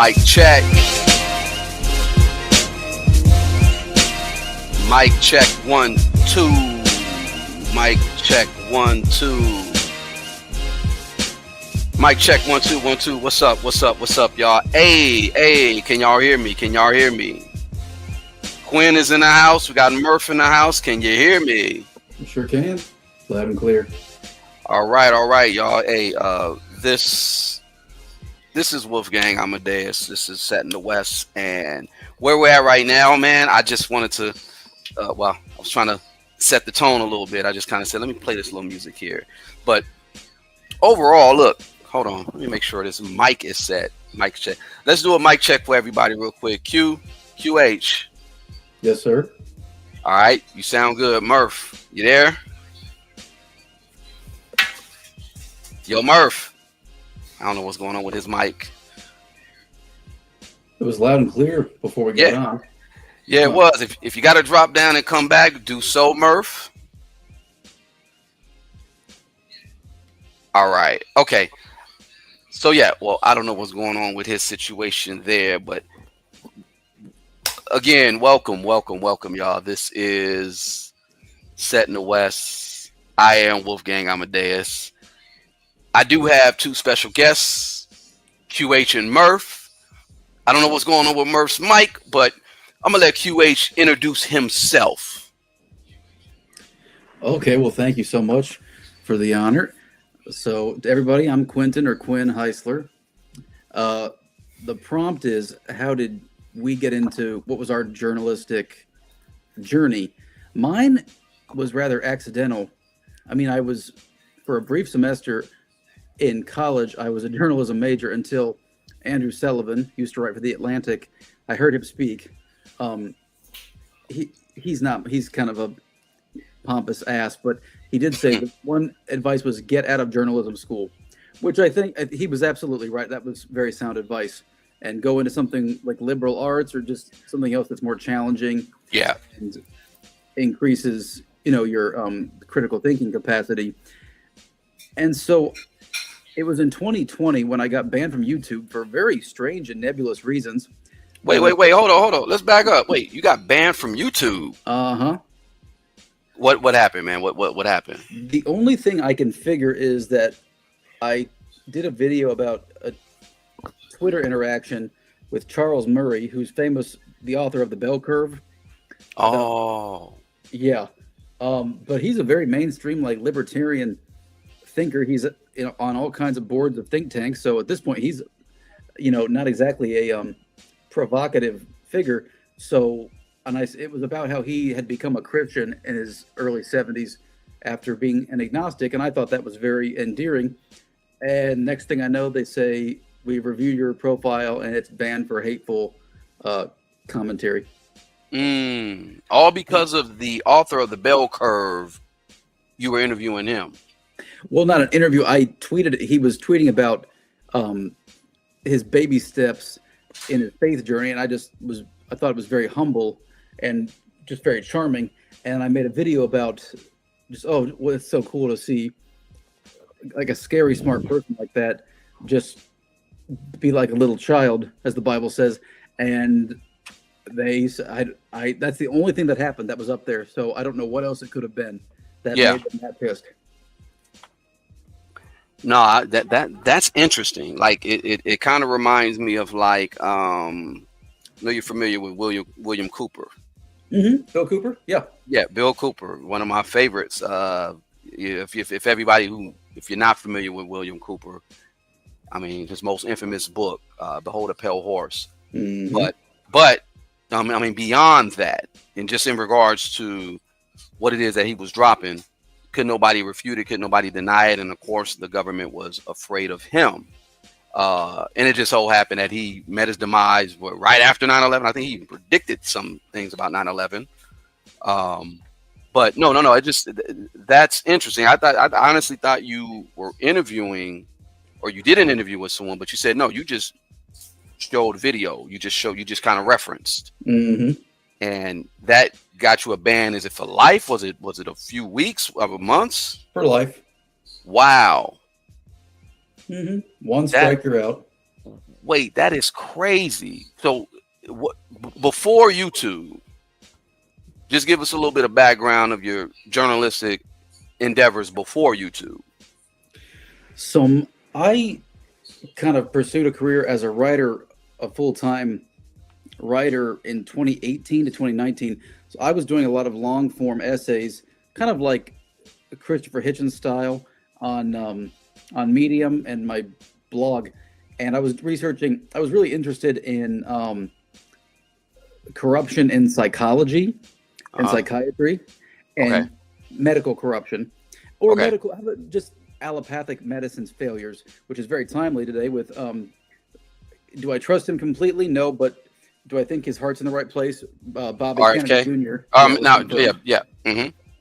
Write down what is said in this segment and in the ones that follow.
Mic check. Mic check 1 2. Mic check 1 2. Mic check 1 2 1 2. What's up? What's up? What's up, y'all? Hey, can y'all hear me? Can y'all hear me? Quinn is in the house. We got Murph in the house. Can you hear me? You sure can. Loud and clear. All right, y'all. Hey, this is Wolfgang Amadeus. This is Set in the West, and where we're at right now, man. I just wanted to, I was trying to set the tone a little bit. I just kind of said, let me play this little music here. But overall, look, hold on. Let me make sure this mic is set. Mic check. Let's do a mic check for everybody real quick. QH. Yes, sir. All right, you sound good. Murph, you there? Yo, Murph. I don't know what's going on with his mic. It was loud and clear before we got on. Yeah, it was. If you got to drop down and come back, do so, Murph. All right. Okay. So, yeah, well, I don't know what's going on with his situation there, but again, welcome, y'all. This is Set in the West. I am Wolfgang Amadeus. I do have two special guests, QH and Murph. I don't know what's going on with Murph's mic, but I'm going to let QH introduce himself. Okay, well, thank you so much for the honor. So, to everybody, I'm Quentin or Quinn Heisler. The prompt is, how did we get into, what was our journalistic journey? Mine was rather accidental. I mean, I was, for a brief semester in college, I was a journalism major until Andrew Sullivan used to write for The Atlantic. I heard him speak. He's kind of a pompous ass, but he did say that one advice was get out of journalism school, which I think he was absolutely right. That was very sound advice. And go into something like liberal arts or just something else that's more challenging. Yeah. And increases, your critical thinking capacity. And so it was in 2020 when I got banned from YouTube for very strange and nebulous reasons. Wait, hold on. Let's back up. Wait, you got banned from YouTube? Uh-huh. What happened, man? What happened? The only thing I can figure is that I did a video about a Twitter interaction with Charles Murray, who's famous, the author of The Bell Curve. Oh. Yeah. But he's a very mainstream, libertarian thinker. He's on all kinds of boards of think tanks. So at this point, he's, not exactly a provocative figure. So, it was about how he had become a Christian in his early 70s after being an agnostic. And I thought that was very endearing. And next thing I know, they say, we reviewed your profile and it's banned for hateful commentary. All because of the author of The Bell Curve. You were interviewing him. Well, not an interview. He was tweeting about his baby steps in his faith journey. And I thought it was very humble and just very charming. And I made a video about it's so cool to see like a scary, smart person like that just be like a little child, as the Bible says. And that's the only thing that happened that was up there. So I don't know what else it could have been that made them that pissed. No, that's interesting. Like it kind of reminds me of I know you're familiar with William Cooper. Mm-hmm. Bill Cooper? Yeah. Yeah, Bill Cooper, one of my favorites. If you're not familiar with William Cooper, I mean, his most infamous book, Behold a Pale Horse. Mm-hmm. But beyond that, and just in regards to what it is that he was dropping, could nobody refute it, could nobody deny it, and of course the government was afraid of him. And it just so happened that he met his demise right after 9/11. I think he even predicted some things about 9/11. But no, that's interesting. I honestly thought you were interviewing, or you did an interview with someone, but you said no, you just showed video. You just kind of referenced. Mm-hmm. And that got you a ban. Is it for life? Was it a few weeks, of months? For life. Wow. Mm-hmm. One strike, you're out. Wait, that is crazy. So, what before YouTube? Just give us a little bit of background of your journalistic endeavors before YouTube. So I kind of pursued a career as a writer, a full-time writer in 2018 to 2019. So I was doing a lot of long-form essays, kind of like Christopher Hitchens style on Medium and my blog. And I was researching. I was really interested in corruption in psychology and psychiatry, and medical corruption, or medical, just allopathic medicine's failures, which is very timely today. With do I trust him completely? No, but do I think his heart's in the right place? Bobby Kennedy Jr.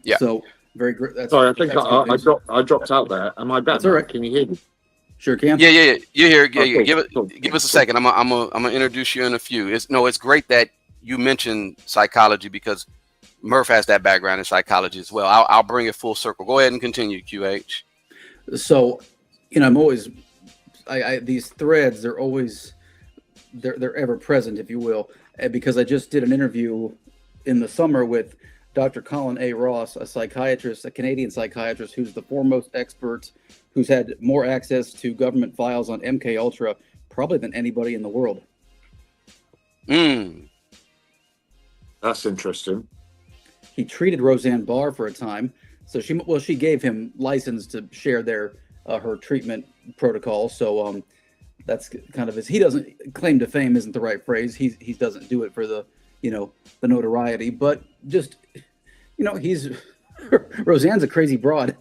Yeah. So very great. That's, sorry, I think I dropped out there. Am I back? That's all right. Can you hear me? Sure can. Yeah. You're here. Yeah. Cool. Give us a second. I'm gonna introduce you in a few. It's great that you mentioned psychology, because Murph has that background in psychology as well. I'll bring it full circle. Go ahead and continue, QH. So, I'm always, these threads, they're always, they're ever present, if you will, because I just did an interview in the summer with Dr. Colin A. Ross, a psychiatrist, a Canadian psychiatrist, who's the foremost expert, who's had more access to government files on MK Ultra probably than anybody in the world. That's interesting. He treated Roseanne Barr for a time, so she gave him license to share her treatment protocol. So that's kind of his. He doesn't claim to fame, isn't the right phrase. He doesn't do it for the the notoriety, but just he's Roseanne's a crazy broad.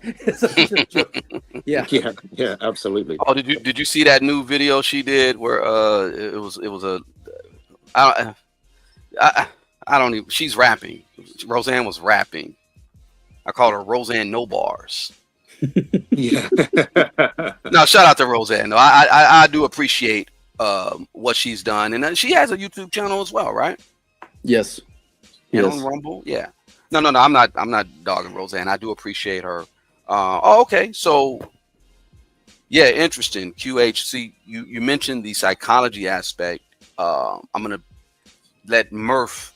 Yeah, absolutely. Oh, did you see that new video she did where it was a I don't even, she's rapping. Roseanne was rapping. I called her Roseanne No Bars. Yeah. No, shout out to Roseanne. No, I do appreciate what she's done, and she has a YouTube channel as well, right? Yes. And on Rumble, yeah. No. I'm not dogging Roseanne. I do appreciate her. Okay. So, yeah, interesting. QHC. You mentioned the psychology aspect. I'm gonna let Murph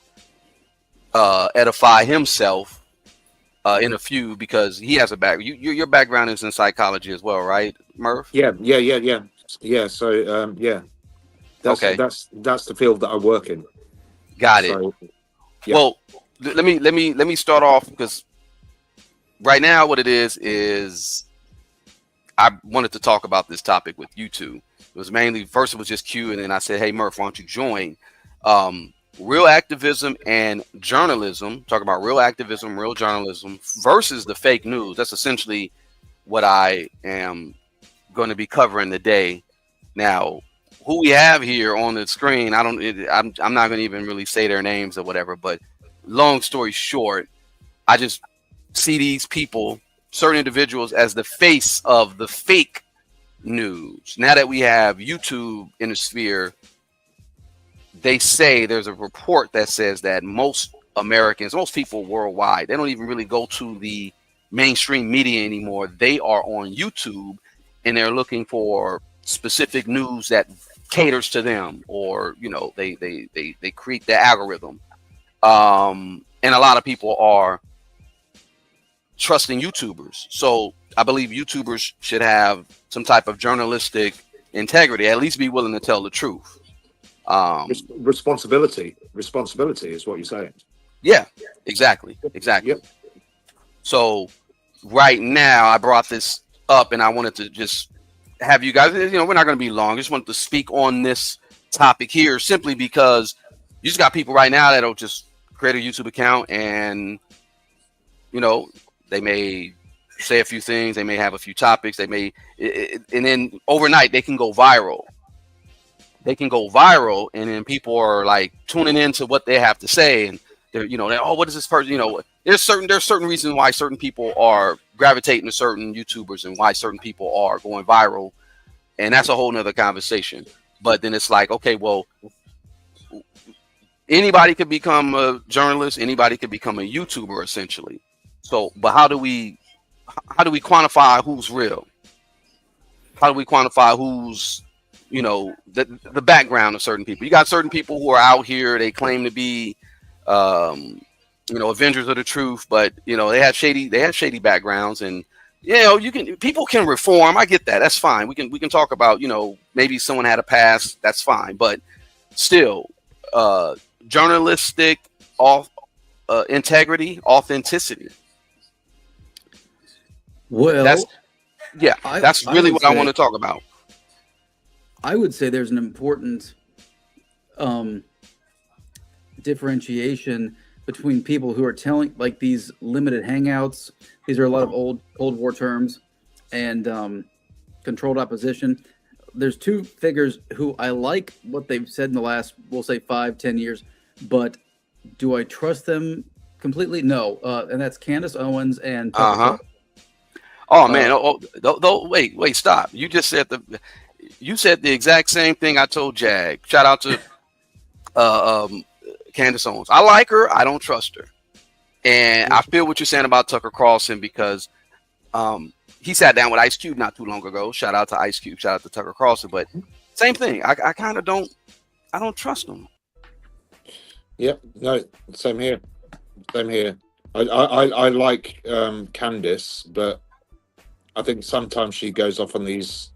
edify himself in a few, because he has a your background is in psychology as well, right, Murph? Yeah. So that's the field that I work in. Got it. Yeah. Well, let me start off, because right now what it is I wanted to talk about this topic with you two. It was mainly, first it was just Q, and then I said, hey Murph, why don't you join? Real activism and journalism, talk about real activism, real journalism versus the fake news. That's essentially what I am going to be covering today. Now, who we have here on the screen, I'm not going to even really say their names or whatever, but long story short, I just see these people, certain individuals, as the face of the fake news. Now that we have YouTube in the sphere, they say there's a report that says that most Americans, most people worldwide, they don't even really go to the mainstream media anymore. They are on YouTube, and they're looking for specific news that caters to them, or they create the algorithm. And a lot of people are trusting YouTubers. So I believe YouTubers should have some type of journalistic integrity, at least be willing to tell the truth. Responsibility is what you're saying. Yeah, exactly. Yep. So right now I brought this up, and I wanted to just have you guys, we're not going to be long. I just wanted to speak on this topic here, simply because you just got people right now that'll just create a YouTube account, and they may say a few things, they may have a few topics, they may, and then overnight they can go viral. And then people are like tuning into what they have to say, and they're, what is this person? There's certain reasons why certain people are gravitating to certain YouTubers and why certain people are going viral, and that's a whole nother conversation. But then it's like, okay, well, anybody could become a journalist, anybody could become a YouTuber, essentially. So, but how do we quantify who's real? How do we quantify who's you know, the background of certain people. You got certain people who are out here, they claim to be you know, avengers of the truth, but you know, they have shady backgrounds, and you know, people can reform. I get that. That's fine. We can talk about, you know, maybe someone had a past, that's fine, but still, journalistic integrity, authenticity. Well, that's really what I want to talk about. I would say there's an important differentiation between people who are telling, like, these limited hangouts. These are a lot of old Cold War terms, and controlled opposition. There's two figures who I like what they've said in the last, we'll say, 5-10 years, but do I trust them completely? No. And that's Candace Owens and Tucker Carlson. Oh man! Wait! Stop! You just said the exact same thing I told Jag. Shout out to Candace Owens. I like her. I don't trust her, and I feel what you're saying about Tucker Carlson, because he sat down with Ice Cube not too long ago. Shout out to Ice Cube. Shout out to Tucker Carlson. But same thing. I kind of don't. I don't trust him. Yep. No. Same here. Same here. I like Candace, but I think sometimes she goes off on these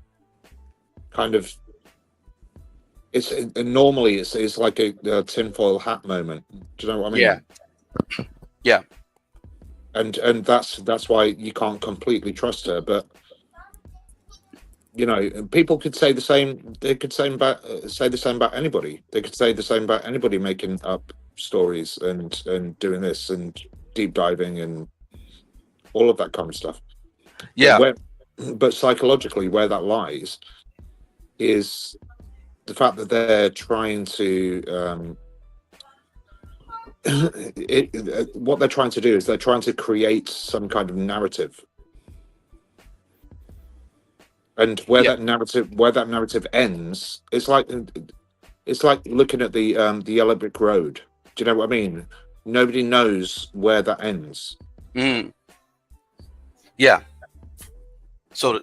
kind of, normally it's like a tinfoil hat moment. Do you know what I mean? Yeah. And that's why you can't completely trust her. But you know, people could say the same. They could say the same about anybody. They could say the same about anybody making up stories and doing this and deep diving and all of that kind of stuff. Yeah. But psychologically, where that lies is the fact that they're trying to what they're trying to do is they're trying to create some kind of narrative, and where that narrative ends, it's like looking at the yellow brick road. Do you know what I mean? Nobody knows where that ends. Yeah. So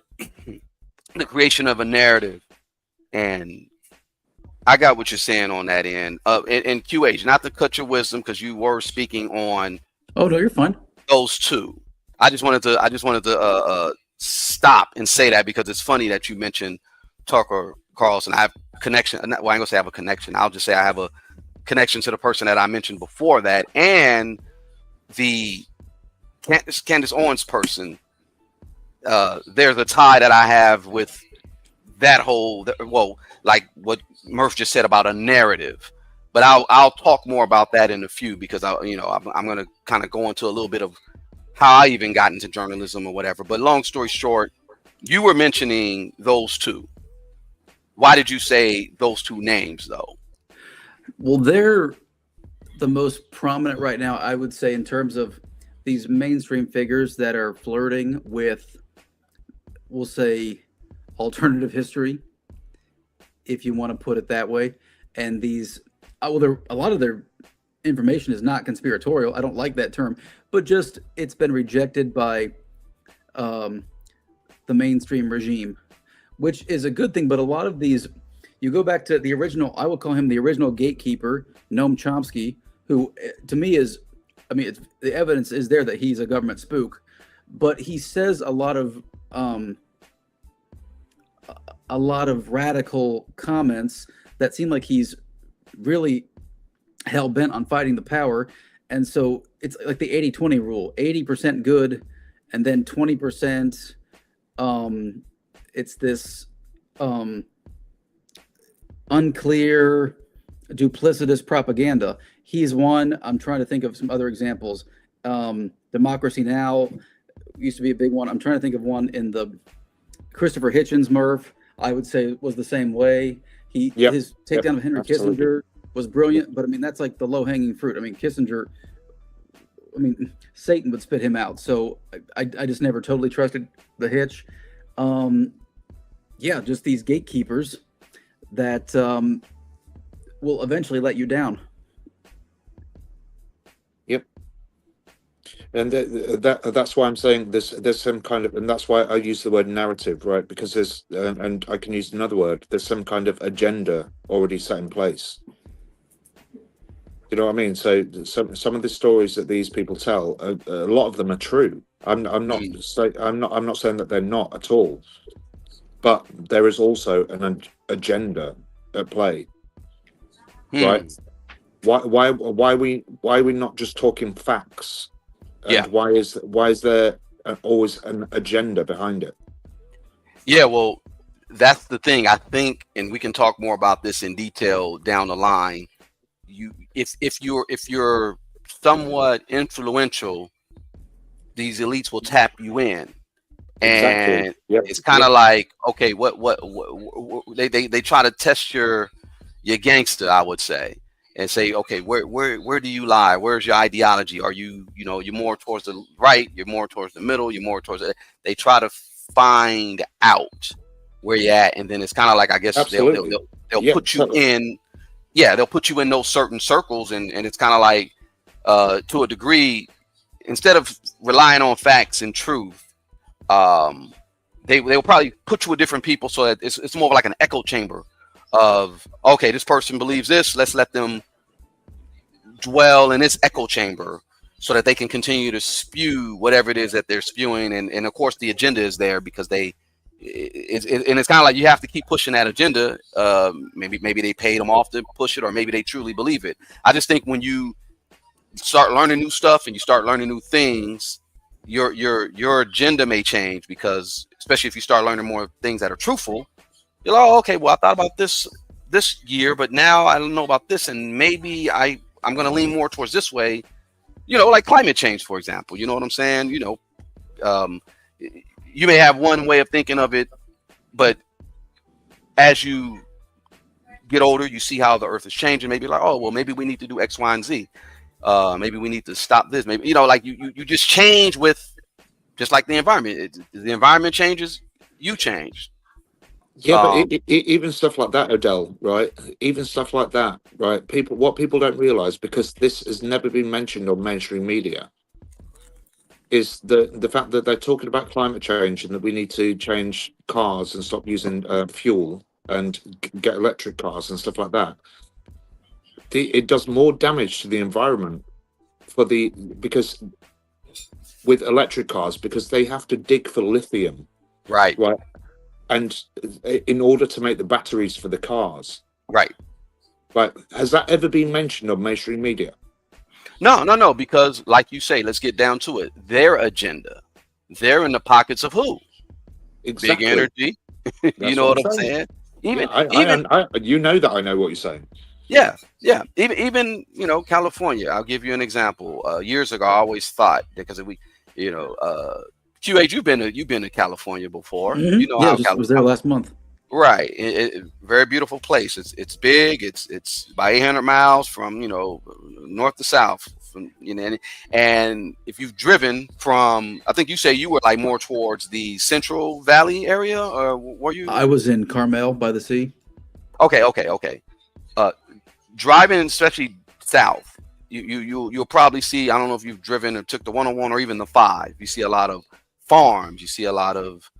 the creation of a narrative, and I got what you're saying on that end. And QH, not to cut your wisdom, because you were speaking on. Oh no, you're fine. Those two. I just wanted to stop and say that, because it's funny that you mentioned Tucker Carlson. I have a connection. Well, I ain't gonna say I have a connection. I'll just say I have a connection to the person that I mentioned before that, and the Candace Owens person. There's a tie that I have with that whole, well, like what Murph just said about a narrative, but I'll talk more about that in a few, because I'm going to kind of go into a little bit of how I even got into journalism or whatever. But long story short, you were mentioning those two. Why did you say those two names though? Well, they're the most prominent right now, I would say, in terms of these mainstream figures that are flirting with, we'll say, alternative history, if you want to put it that way. And these, a lot of their information is not conspiratorial. I don't like that term, but just it's been rejected by the mainstream regime, which is a good thing. But a lot of these, you go back to the original, I will call him the original gatekeeper, Noam Chomsky, who to me is, the evidence is there that he's a government spook, but he says a lot of radical comments that seem like he's really hell-bent on fighting the power. And so it's like the 80-20 rule, 80% good, and then 20% it's this unclear, duplicitous propaganda. He's one. I'm trying to think of some other examples. Democracy Now! Used to be a big one. I'm trying to think of one in the Christopher Hitchens Murph, I would say, was the same way. His takedown of Henry Kissinger was brilliant, but that's like the low-hanging fruit. Kissinger, Satan would spit him out. So I just never totally trusted the Hitch. Just these gatekeepers that will eventually let you down. Yep. And that's why I'm saying there's some kind of, and that's why I use the word narrative, right? Because there's, and I can use another word. There's some kind of agenda already set in place. You know what I mean? So some of the stories that these people tell, a lot of them are true. I'm not I'm not saying that they're not at all, but there is also an agenda at play, right? Why are we not just talking facts? And Yeah. why is there always an agenda behind it? Yeah, well, that's the thing. I think, and we can talk more about this in detail down the line. If you're somewhat influential, these elites will tap you in, Exactly. and Yep. it's kind of like, okay, what they try to test your gangster, I would say, and say, okay, where do you lie? Where's your ideology? Are you're more towards the right? You're more towards the middle? You're more towards they try to find out where you're at, and then it's kind of like, I guess Absolutely. they'll put you in. Yeah, they'll put you in those certain circles, and it's kind of like, to a degree, instead of relying on facts and truth, they'll probably put you with different people, so that it's more like an echo chamber of, okay, this person believes this, let's let them dwell in this echo chamber so that they can continue to spew whatever it is that they're spewing, and of course the agenda is there because it's kind of like you have to keep pushing that agenda. Maybe they paid them off to push it, or maybe they truly believe it. I just think when you start learning new stuff and you start learning new things, your agenda may change, because especially if you start learning more things that are truthful, you're like, oh, okay, well, I thought about this year, but now I don't know about this, and maybe I'm going to lean more towards this way. Like climate change, for example. You know what I'm saying? You may have one way of thinking of it, but as you get older, you see how the earth is changing. Maybe like, oh, well, maybe we need to do X, Y, and Z. Maybe we need to stop this. Maybe, like you just change with, just like the environment. The environment changes, you change. Yeah, but even stuff like that, Odell, right? Even stuff like that, right? What people don't realize, because this has never been mentioned on mainstream media, is the fact that they're talking about climate change and that we need to change cars and stop using fuel and get electric cars and stuff like that. It does more damage to the environment because with electric cars, because they have to dig for lithium, Right. And in order to make the batteries for the cars, right. Has that ever been mentioned on mainstream media? No, because like you say, let's get down to it. Their agenda, they're in the pockets of who? Exactly. Big energy. You know what I'm saying? Even you know that I know what you're saying. Yeah. Even California. I'll give you an example. Years ago, I always thought, because QH, you've been to California before. Mm-hmm. You know, yeah, how just was there last month. Right. Very beautiful place. It's big. It's by 800 miles from north to south. And if you've driven from, I think you say you were like more towards the Central Valley area, or were you? I was in Carmel by the sea. Okay. Driving, especially south, you'll probably see. I don't know if you've driven or took the 101 or even the 5. You see a lot of farms. You see a lot of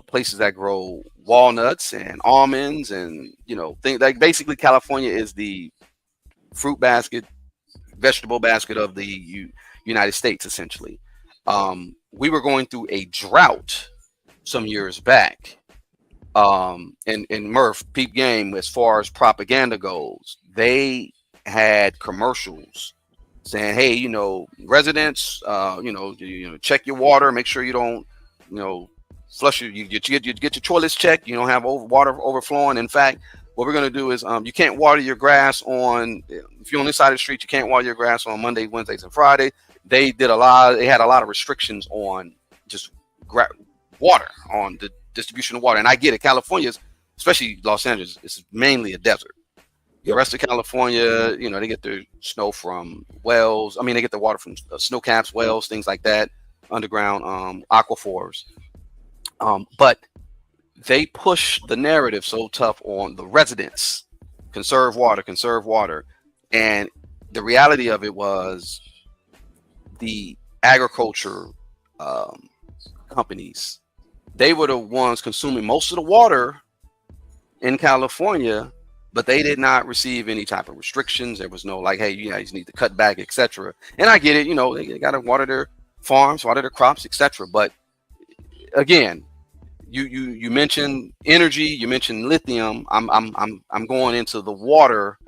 places that grow walnuts and almonds, and things like, basically California is the fruit basket, vegetable basket of the United States, essentially. We were going through a drought some years back, and Murph, peep game, as far as propaganda goes, they had commercials saying, hey, residents, check your water, make sure you don't, flush you get your toilets checked, you don't have water overflowing. In fact, what we're going to do is, you can't water your grass if you're on this side of the street, you can't water your grass on Monday, Wednesdays, and Friday. They had a lot of restrictions on just water, on the distribution of water. And I get it. California's, especially Los Angeles, is mainly a desert. The rest of California, they get their snow from wells. I mean, they get the water from snow caps, wells, things like that, underground aquifers. But they push the narrative so tough on the residents. Conserve water. And the reality of it was, the agriculture companies, they were the ones consuming most of the water in California, but they did not receive any type of restrictions. There was no like, hey, you guys need to cut back, etc. And I get it, they got to water their farms, water their crops, etc. But again, you mentioned energy, you mentioned lithium. I'm going into the water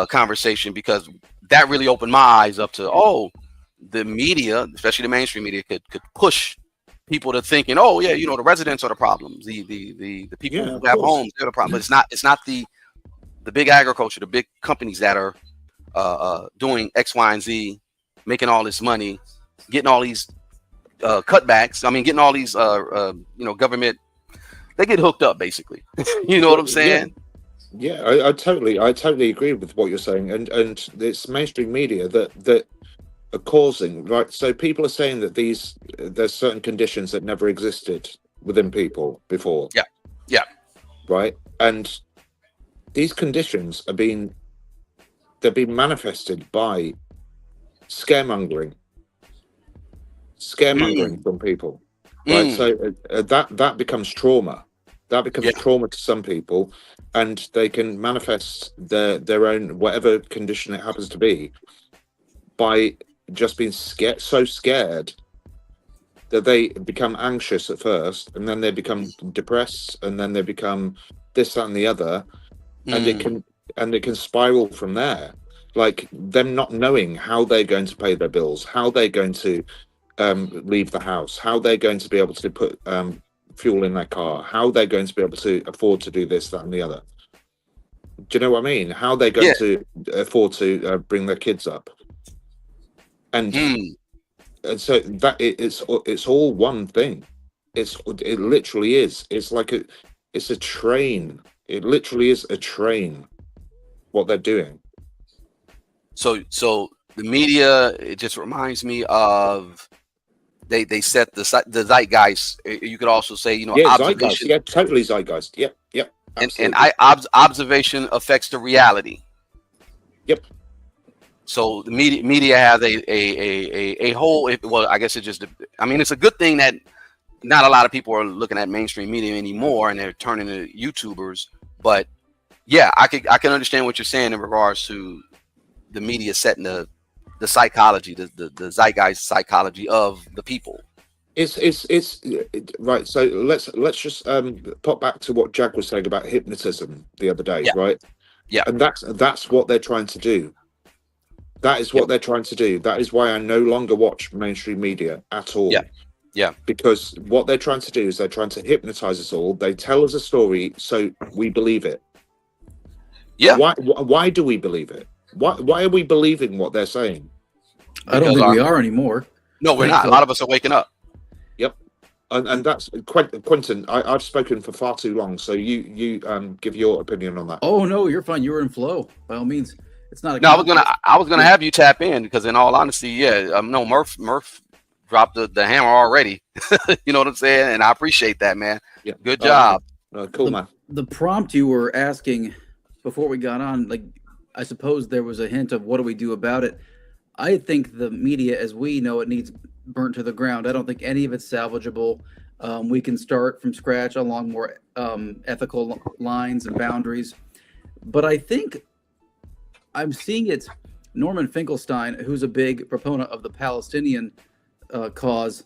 conversation because that really opened my eyes up to the media, especially the mainstream media, could push people to thinking, the residents are the problems, the people who have homes, they're the problem. But it's not the big agriculture, the big companies that are doing X, Y, and Z, making all this money, getting all these cutbacks. I mean, getting all these government, they get hooked up basically. You know what I'm saying? Yeah, I totally agree with what you're saying, and it's mainstream media that are causing, right? So people are saying that there's certain conditions that never existed within people before. Yeah. Right, and these conditions they're being manifested by scaremongering from people, right? So that becomes trauma. That becomes trauma to some people, and they can manifest their own whatever condition it happens to be by just being so scared that they become anxious at first, and then they become depressed, and then they become this, that, and the other, and it can spiral from there. Like them not knowing how they're going to pay their bills, how they're going to leave the house, how they're going to be able to put fuel in their car, how they're going to be able to afford to do this, that, and the other. Do you know what I mean? How they're going to afford to bring their kids up, and so that it's all one thing. It literally is. It's like it's a train. It literally is a train. What they're doing. So the media, it just reminds me of they set the zeitgeist. You could also say, zeitgeist. Yeah, totally zeitgeist. Yep. And observation affects the reality. Yep. So the media has a whole. Well, I guess it's a good thing that not a lot of people are looking at mainstream media anymore, and they're turning to YouTubers. But yeah, I can understand what you're saying in regards to the media setting the psychology, the zeitgeist psychology of the people. It's right. So let's just pop back to what Jag was saying about hypnotism the other day, right? Yeah. And that's what they're trying to do. That is what they're trying to do. That is why I no longer watch mainstream media at all. Yeah. Because what they're trying to do is they're trying to hypnotize us all. They tell us a story so we believe it. Yeah. Why do we believe it? Why are we believing what they're saying? I don't think we are anymore. No, we're not. A lot of us are waking up. Yep. And that's Quentin. I've spoken for far too long, so you give your opinion on that. Oh no, you're fine. You were in flow. By all means, it's not. No, I was gonna have you tap in because, in all honesty, no, Murph dropped the hammer already. You know what I'm saying? And I appreciate that, man. Yeah. Good job. Cool, man. The prompt you were asking before we got on, like, I suppose there was a hint of what do we do about it. I think the media, as we know it, needs burnt to the ground. I don't think any of it's salvageable. We can start from scratch along more ethical lines and boundaries. But I think I'm seeing it. Norman Finkelstein, who's a big proponent of the Palestinian cause,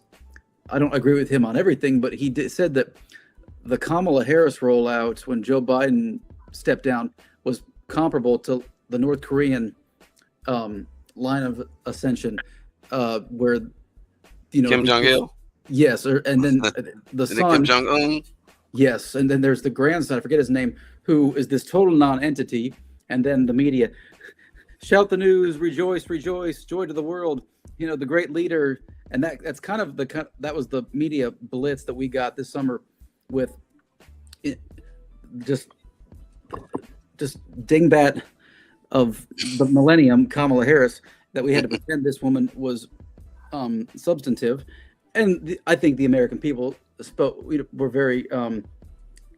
I don't agree with him on everything, but he said that the Kamala Harris rollout when Joe Biden stepped down was comparable to the North Korean line of ascension, where Kim Jong-il. Yes, and then the son, Kim Jong-un. Yes, and then there's the grandson, I forget his name, who is this total non-entity, and then the media shout the news, rejoice, rejoice, joy to the world. The great leader, and that's kind of that was the media blitz that we got this summer with it, just dingbat of the millennium, Kamala Harris, that we had to pretend this woman was substantive. And I think the American people were very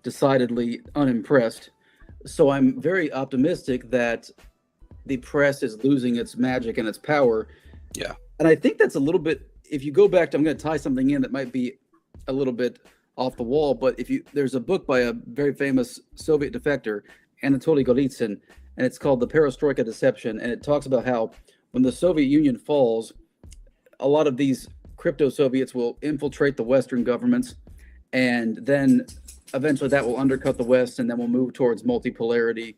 decidedly unimpressed. So I'm very optimistic that the press is losing its magic and its power. Yeah. And I think that's a little bit, if you go back to, I'm going to tie something in that might be a little bit off the wall, but there's a book by a very famous Soviet defector, Anatoly Golitsyn, and it's called The Perestroika Deception. And it talks about how when the Soviet Union falls, a lot of these crypto Soviets will infiltrate the Western governments, and then eventually that will undercut the West, and then we'll move towards multipolarity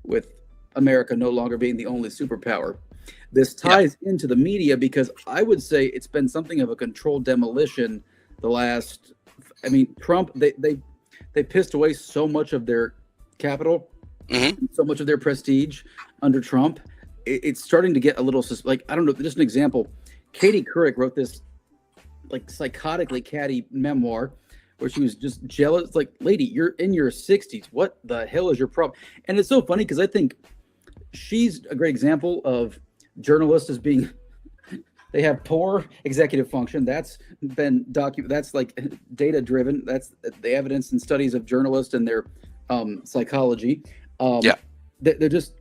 with America no longer being the only superpower. This ties into the media because I would say it's been something of a controlled demolition the last, I mean, Trump, they pissed away so much of their capital, so much of their prestige under Trump. It's starting to get a little, like, I don't know, just an example. Katie Couric wrote this like psychotically catty memoir where she was just jealous. Like, lady, you're in your 60s. What the hell is your problem? And it's so funny because I think she's a great example of journalists as being, they have poor executive function. That's been that's like data driven. That's the evidence and studies of journalists and their psychology. They're just,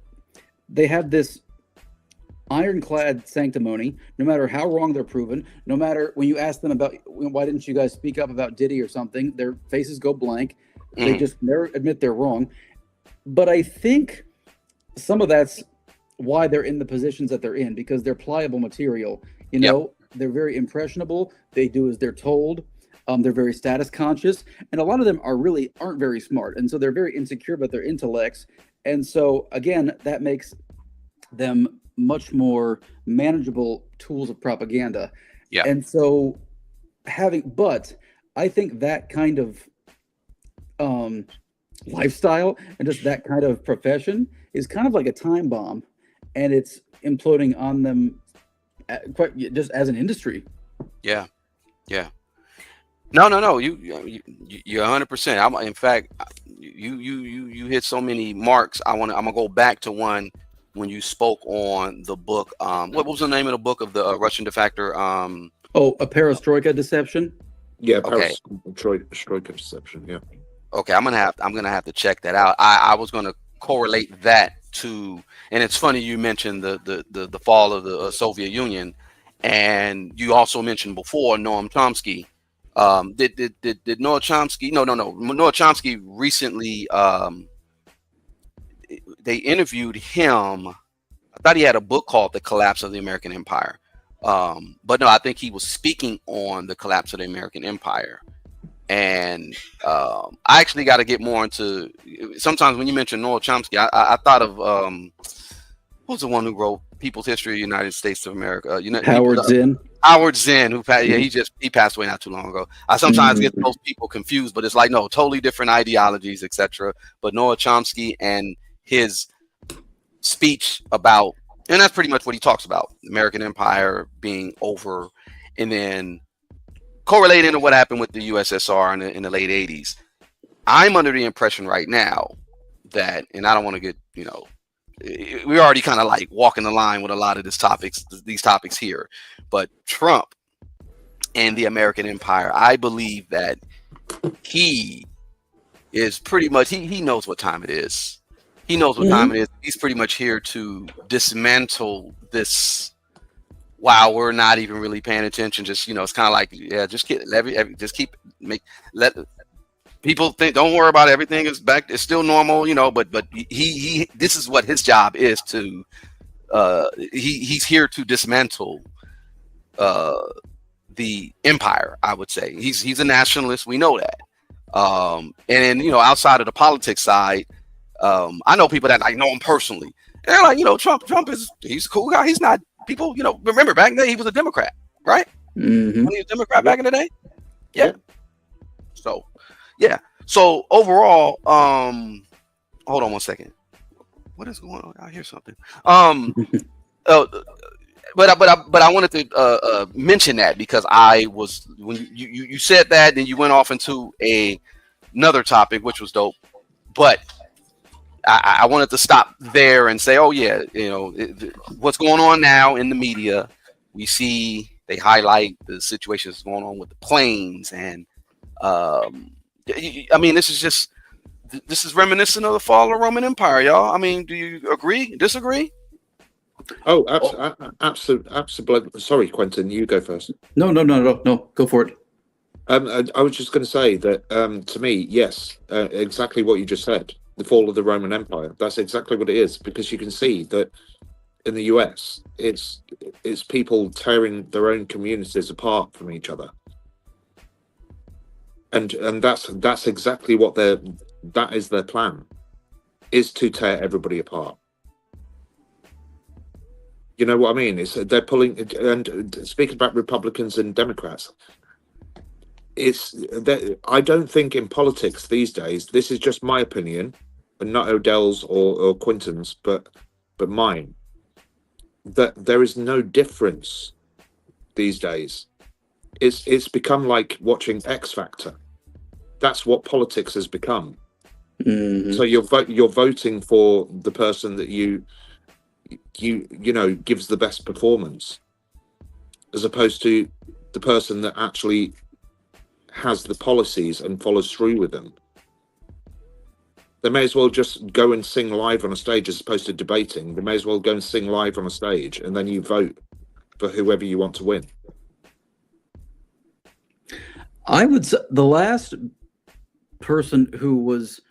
they have this ironclad sanctimony, no matter how wrong they're proven, no matter when you ask them about why didn't you guys speak up about Diddy or something, their faces go blank. They just never admit they're wrong. But I think some of that's why they're in the positions that they're in, because they're pliable material. You know, they're very impressionable. They do as they're told. They're very status conscious, and a lot of them aren't very smart, and so they're very insecure about their intellects. And so again, that makes them much more manageable tools of propaganda. And so but I think that kind of lifestyle and just that kind of profession is kind of like a time bomb, and it's imploding on them quite just as an industry. No. You're 100%. In fact, you hit so many marks. I'm gonna go back to one when you spoke on the book. What was the name of the book of the Russian defector? A Perestroika Deception. Yeah, Perestroika Deception. Yeah. Okay, I'm gonna have to check that out. I was gonna correlate that to, and it's funny you mentioned the fall of the Soviet Union, and you also mentioned before Noam Chomsky. Did Noam Chomsky? No. Noam Chomsky recently. They interviewed him. I thought he had a book called The Collapse of the American Empire. But no, I think he was speaking on the collapse of the American Empire. And I actually got to get more into, sometimes when you mention Noam Chomsky, I thought of, who's the one who wrote People's History of the United States of America? Howard Zinn. Howard Zinn, who he passed away not too long ago. I sometimes get those people confused, but it's like, no, totally different ideologies, etc. But Noam Chomsky and his speech about, and that's pretty much what he talks about, the American Empire being over, and then correlating to what happened with the USSR in the late 80s. I'm under the impression right now that, and I don't want to get, we're already kind of like walking the line with a lot of these topics here, but Trump and the American Empire, I believe that he is pretty much, he knows what time it is. He knows what time it is. He's pretty much here to dismantle this. Wow, we're not even really paying attention. Just, it's kind of like, let people think, don't worry about it. Everything is back. It's still normal, but he this is what his job is to, he's here to dismantle the empire, I would say. He's a nationalist. We know that. And outside of the politics side, I know people that know him personally. And they're like, Trump he's a cool guy. He's not, people, remember back then he was a Democrat, right? When he was a Democrat back in the day. Yeah. So, yeah. So overall, hold on one second. What is going on? I hear something. But I wanted to mention that because when you said that, then you went off into another topic, which was dope. But I wanted to stop there and say, oh yeah, what's going on now in the media? We see they highlight the situation that's going on with the planes, and I mean, this is reminiscent of the fall of the Roman Empire, y'all. I mean, do you agree? Disagree? Oh, absolutely. Sorry, Quentin, you go first. No, go for it. I was just going to say that to me, yes, exactly what you just said. The fall of the Roman Empire. That's exactly what it is, because you can see that in the US, it's people tearing their own communities apart from each other, and that's exactly what that is their plan, is to tear everybody apart. You know what I mean? It's they're pulling. And speaking about Republicans and Democrats, it's that I don't think in politics these days. This is just my opinion, and not Odell's or Quinton's, but mine. That there is no difference these days. It's become like watching X Factor. That's what politics has become. Mm-hmm. So you're voting for the person that you know gives the best performance, as opposed to the person that actually has the policies and follows through with them. They may as well just go and sing live on a stage as opposed to debating. They may as well go and sing live on a stage, and then you vote for whoever you want to win. I would say the last person who was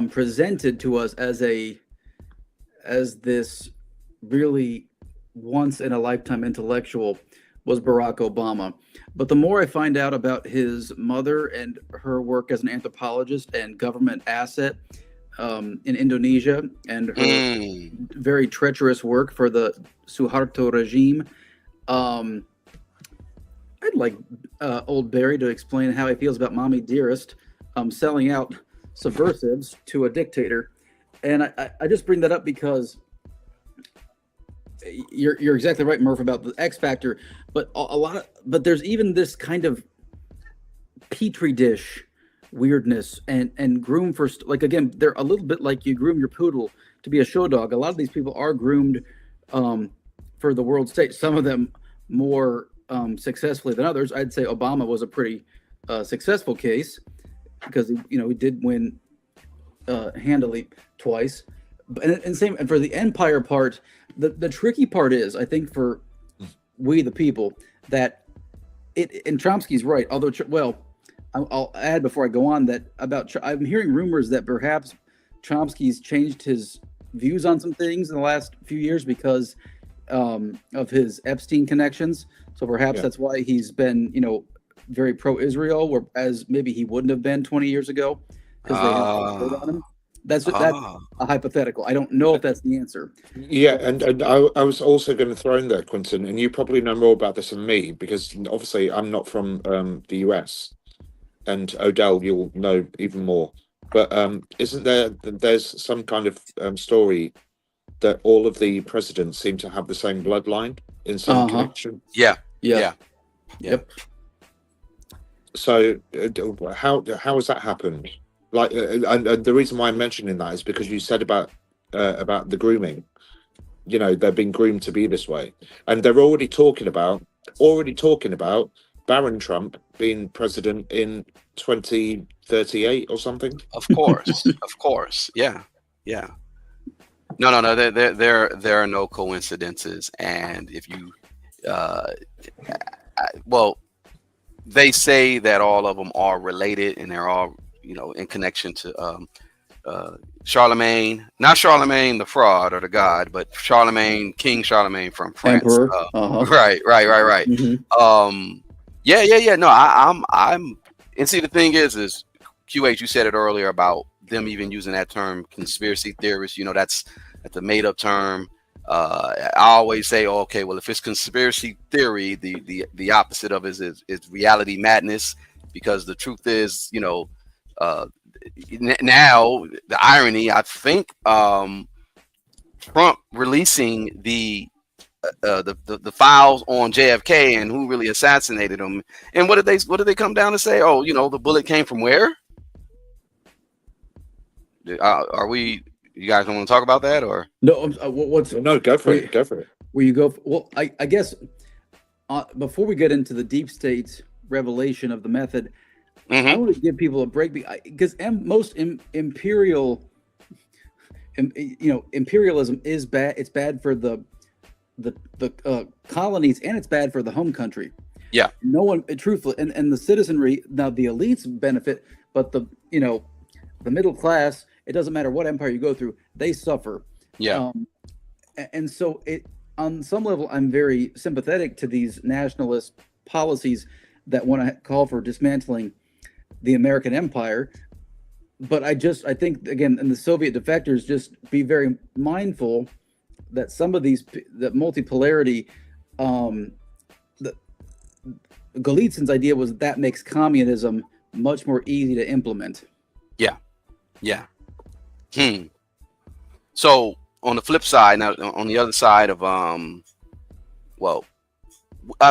presented to us as this really once in a lifetime intellectual was Barack Obama. But the more I find out about his mother and her work as an anthropologist and government asset in Indonesia, and her very treacherous work for the Suharto regime, I'd like old Barry to explain how he feels about Mommy Dearest selling out subversives to a dictator. And I just bring that up because you're exactly right, Murph, about the X Factor, but but there's even this kind of petri dish weirdness and groom for, like, again, they're a little bit like you groom your poodle to be a show dog. A lot of these people are groomed for the world stage. Some of them more successfully than others. I'd say Obama was a pretty successful case because he did win handily twice. And for the empire part, the tricky part is, I think, for we the people, that and Chomsky's right. Although, I'll add before I go on that I'm hearing rumors that perhaps Chomsky's changed his views on some things in the last few years because of his Epstein connections. So perhaps that's why he's been, very pro-Israel, whereas maybe he wouldn't have been 20 years ago because they had on him. That's a hypothetical. I don't know if that's the answer. Yeah, and I was also going to throw in there, Quentin, and you probably know more about this than me, because obviously I'm not from the US, and Odell, you'll know even more. But isn't there's some kind of story that all of the presidents seem to have the same bloodline in some connection? Yeah. Yep. So how has that happened? Like, and the reason why I'm mentioning that is because you said about the grooming. They're being groomed to be this way, and they're already talking about Barron Trump being president in 2038 or something. Of course, yeah. No. There are no coincidences, and if you, they say that all of them are related, and they're all in connection to Charlemagne, not Charlemagne the fraud or the god, but King Charlemagne from France. Emperor. Right. Mm-hmm. Yeah. No, I'm. And see, the thing is QH, you said it earlier about them even using that term, conspiracy theorists. That's a made up term. I always say, okay, well, if it's conspiracy theory, the opposite of it is reality madness, because the truth is, now the irony, I think, Trump releasing the files on JFK and who really assassinated him, and what did they come down and say? Oh, the bullet came from where? You guys don't want to talk about that, or no? No, go for it. Go for it. Where you go? Well, I guess before we get into the deep state's revelation of the method, I want to give people a break because most imperialism is bad. It's bad for the the colonies, and it's bad for the home country. Yeah. No one, truthfully, and the citizenry, now the elites benefit, but the middle class, it doesn't matter what empire you go through, they suffer. Yeah. And so on some level, I'm very sympathetic to these nationalist policies that want to call for dismantling the American empire. But I think, again, and the Soviet defectors, just be very mindful that some of these, that multipolarity, Golitsyn's idea was that makes communism much more easy to implement. Yeah. So on the flip side, now on the other side of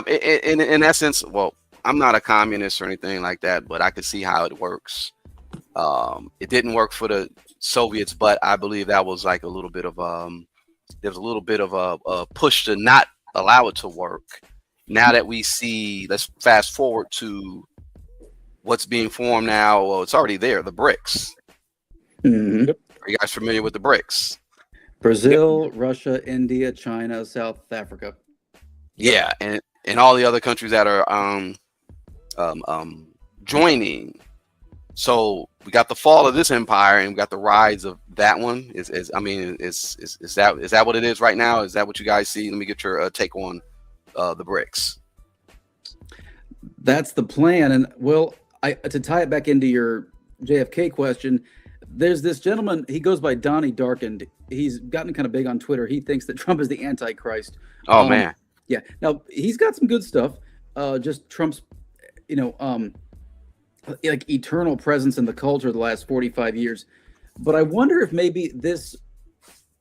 in essence, well, I'm not a communist or anything like that, but I could see how it works. It didn't work for the Soviets, but I believe that was like a little bit of there was a little bit of a push to not allow it to work. Now that we see, let's fast forward to what's being formed now. Well, it's already there, the BRICS. Mm-hmm. Are you guys familiar with the BRICS? Brazil, Russia, India, China, South Africa. Yeah, and all the other countries that are joining. So we got the fall of this empire, and we got the rise of that one. Is that what it is right now? Is that what you guys see? Let me get your take on the BRICS. That's the plan. And well, to tie it back into your JFK question, there's this gentleman, he goes by Donnie Darkened. He's gotten kind of big on Twitter. He thinks that Trump is the Antichrist. Oh, man. Yeah. Now, he's got some good stuff. Just Trump's, like eternal presence in the culture the last 45 years. But I wonder if maybe this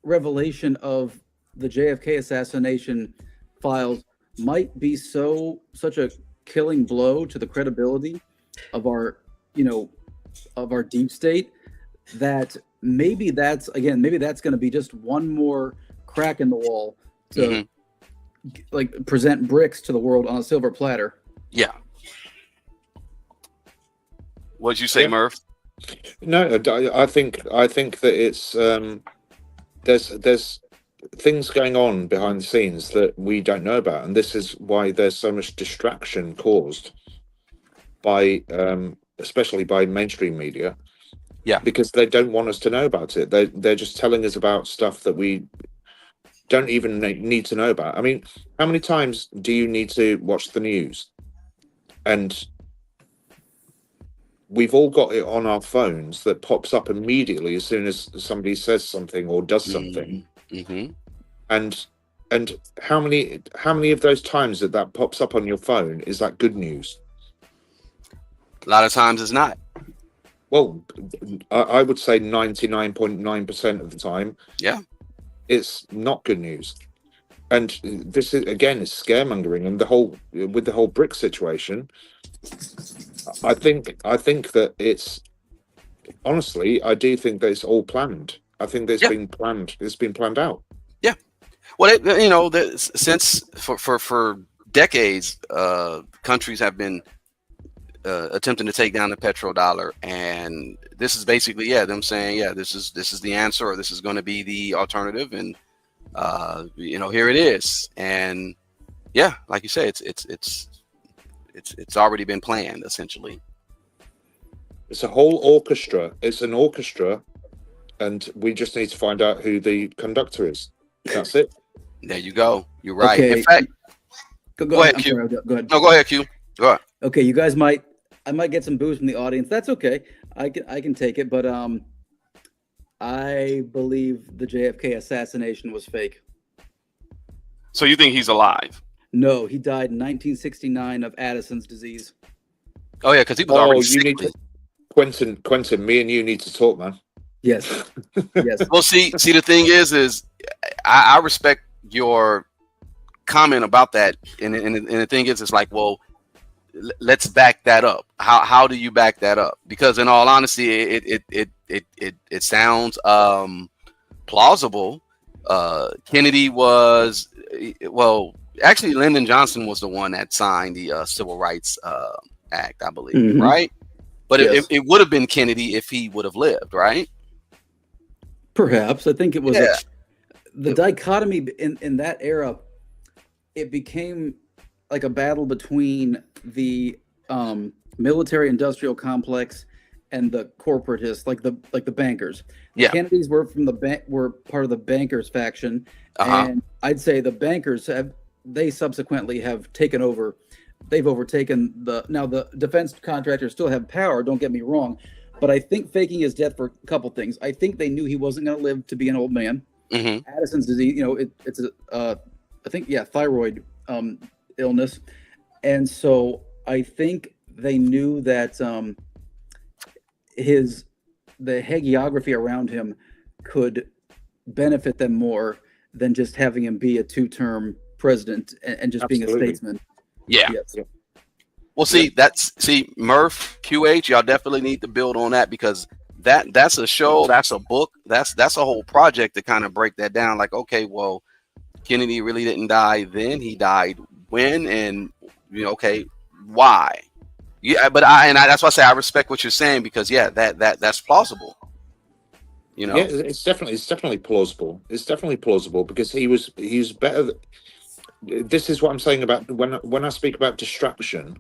revelation of the JFK assassination files might be such a killing blow to the credibility of our deep state, that maybe that's going to be just one more crack in the wall to like present BRICS to the world on a silver platter. Yeah. What'd you say, Murph? No, I think that it's there's things going on behind the scenes that we don't know about, and this is why there's so much distraction caused by especially by mainstream media. Yeah, because they don't want us to know about it. They're just telling us about stuff that we don't even need to know about. I mean, how many times do you need to watch the news? And we've all got it on our phones that pops up immediately as soon as somebody says something or does something. Mm-hmm. And how many of those times that pops up on your phone is that good news? A lot of times it's not. Well, I would say 99.9% of the time, yeah, it's not good news. And this is, again, is scaremongering, and with the whole BRICS situation, I think that it's, honestly, I do think that it's all planned. I think that it's been planned. It's been planned out. Yeah. Well, since for decades, countries have been attempting to take down the petrodollar, and this is basically them saying this is the answer, or this is going to be the alternative, and here it is. And like you say, it's already been planned, essentially. It's a whole orchestra. It's an orchestra, and we just need to find out who the conductor is. That's it. There you go. You're right. Okay. In fact, go ahead, Q. Go ahead. No, go ahead, Q. Go ahead. Okay, you guys I might get some boos from the audience. That's okay. I can take it, but I believe the JFK assassination was fake. So you think he's alive? No, he died in 1969 of Addison's disease. Oh yeah, because he was already sick. Quentin, me and you need to talk, man. Yes. Yes. Well, see, the thing is I respect your comment about that, and the thing is, it's like, well, let's back that up. How do you back that up? Because in all honesty, it sounds plausible. Kennedy was, well, actually Lyndon Johnson was the one that signed the Civil Rights Act, I believe, right? But yes. it would have been Kennedy if he would have lived, right? Perhaps. I think it was the dichotomy in that era it became like a battle between the military industrial complex and the corporatists, like the bankers. The Yeah. Kennedys were from were part of the bankers faction, and I'd say the bankers they subsequently have taken over. They've overtaken the defense contractors still have power. Don't get me wrong, but I think faking his death for a couple things. I think they knew he wasn't going to live to be an old man. Addison's disease, it's a I think thyroid illness, and so I think they knew that the hagiography around him could benefit them more than just having him be a two-term president and just being a statesman. Yeah. Yes. Well, see, Murph, QH, y'all definitely need to build on that, because that's a show, that's a book, that's a whole project to kind of break that down. Like, okay, well, Kennedy really didn't die then, he died when, and okay, why? Yeah, but that's why I say I respect what you're saying, because that's plausible. Yeah, it's definitely plausible. It's definitely plausible because he was better. This is what I'm saying about when I speak about distraction.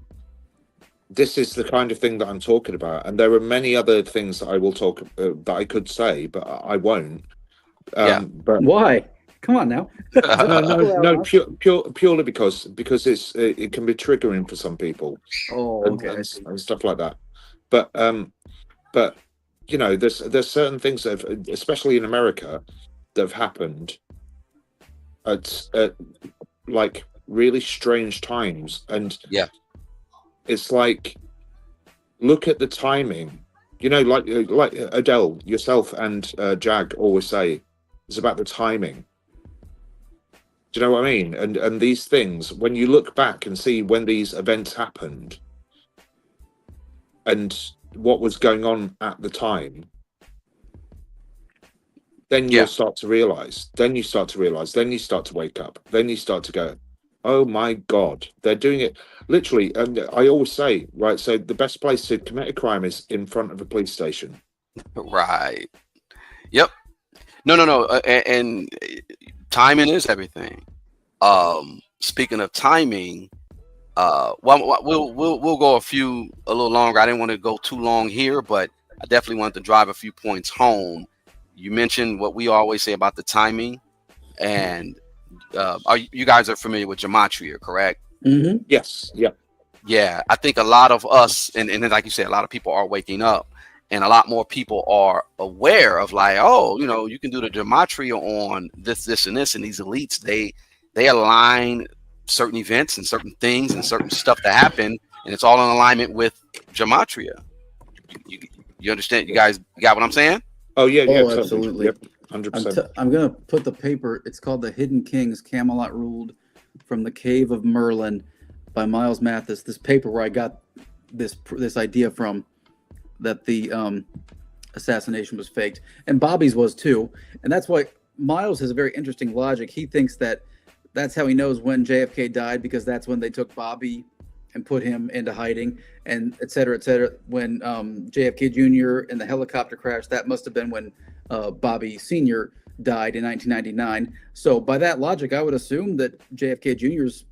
This is the kind of thing that I'm talking about, and there are many other things that I will talk that I could say, but I won't. But why? Come on now. no, purely because it can be triggering for some people. Oh, okay, and stuff like that. But there's certain things that have, especially in America, that have happened at like really strange times, and it's like, look at the timing. Like Adele, yourself, and Jag always say, it's about the timing. Do you know what I mean? And these things, when you look back and see when these events happened and what was going on at the time, then you'll start to realize. Then you start to wake up. Then you start to go, oh my God, they're doing it literally. And I always say, right, so the best place to commit a crime is in front of a police station. Right. Yep. No. And timing is everything. Speaking of timing, we'll go a little longer. I didn't want to go too long here, but I definitely wanted to drive a few points home. You mentioned what we always say about the timing, and you guys are familiar with gematria, correct? Mm-hmm. Yes. Yeah. Yeah. I think a lot of us, and then like you said, a lot of people are waking up, and a lot more people are aware of, like, oh, you can do the gematria on this, and this, and these elites, they align certain events and certain things and certain stuff that happen, and it's all in alignment with gematria. You understand? You guys got what I'm saying? Oh yeah, totally. Absolutely. Yep, 100%. I'm gonna put the paper. It's called "The Hidden Kings Camelot Ruled from the Cave of Merlin" by Miles Mathis. This paper where I got this idea from, that the assassination was faked, and Bobby's was too. And that's why Miles has a very interesting logic. He thinks that's how he knows when JFK died, because that's when they took Bobby and put him into hiding, and et cetera, et cetera. When JFK Jr. and the helicopter crash, that must have been when Bobby Sr. died in 1999. So by that logic, I would assume that JFK Jr.'s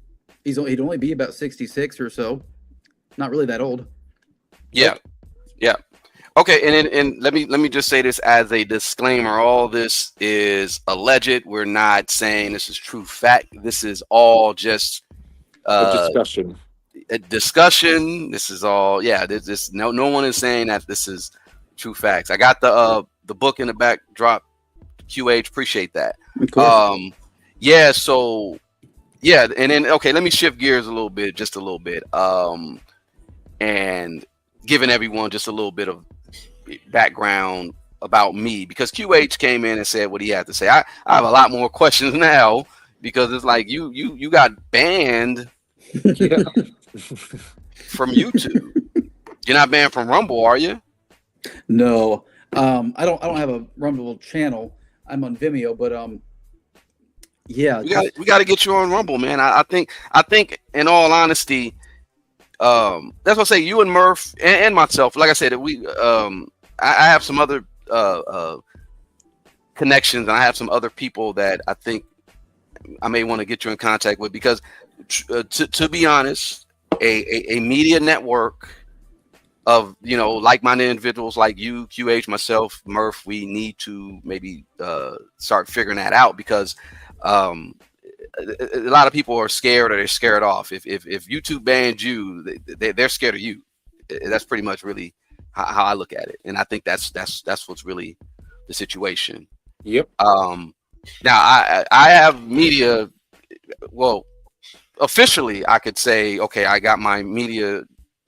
he'd only be about 66 or so, not really that old. Yeah. Okay, and let me just say this as a disclaimer: all this is alleged. We're not saying this is true fact. This is all just a discussion. This is all. This no one is saying that this is true facts. I got the book in the backdrop. QH, appreciate that. So and then okay, let me shift gears just a little bit, and giving everyone just a little bit of background about me, because QH came in and said what he had to say. I have a lot more questions now, because it's like you got banned from YouTube. You're not banned from Rumble, are you? No, I don't have a Rumble channel. I'm on Vimeo, but we got to get you on Rumble, man. I think in all honesty, that's what I say. You and Murph and myself, like I said, I have some other connections, and I have some other people that I think I may want to get you in contact with, because to be honest, a media network of, you know, like-minded individuals like you, QH, myself, Murph, we need to maybe start figuring that out, because a lot of people are scared, or they're scared off. If YouTube banned you, they're scared of you. That's pretty much really how I look at it, and I think that's what's really the situation. Yep. Now I have media. Well, officially, I could say, okay, I got my media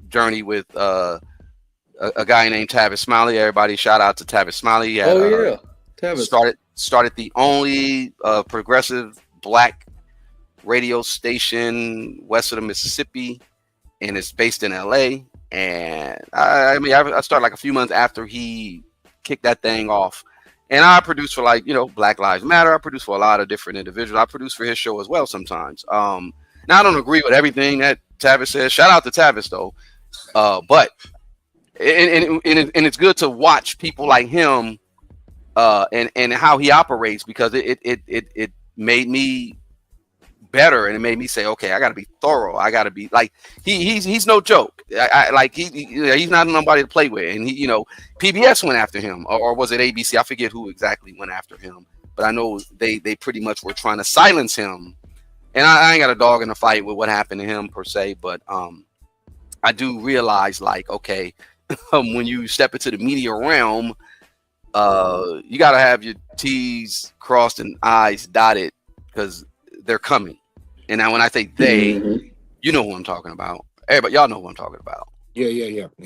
journey with a guy named Tavis Smiley. Everybody, shout out to Tavis Smiley. Tavis started the only progressive Black radio station west of the Mississippi, and it's based in LA. And I started like a few months after he kicked that thing off. And I produce for, like, you know, Black Lives Matter. I produce for a lot of different individuals. I produce for his show as well sometimes. Now, I don't agree with everything that Tavis says. Shout out to Tavis, though. But it's good to watch people like him and how he operates, because it made me better, and it made me say, okay, I got to be thorough. I got to be like, he's no joke. He's not nobody to play with. And he, you know, PBS went after him, or was it ABC? I forget who exactly went after him, but I know they pretty much were trying to silence him. And I ain't got a dog in the fight with what happened to him per se, but I do realize, like, okay, when you step into the media realm, you got to have your T's crossed and I's dotted, because they're coming. And now when I say they, you know who I'm talking about. Everybody, y'all know who I'm talking about. Yeah,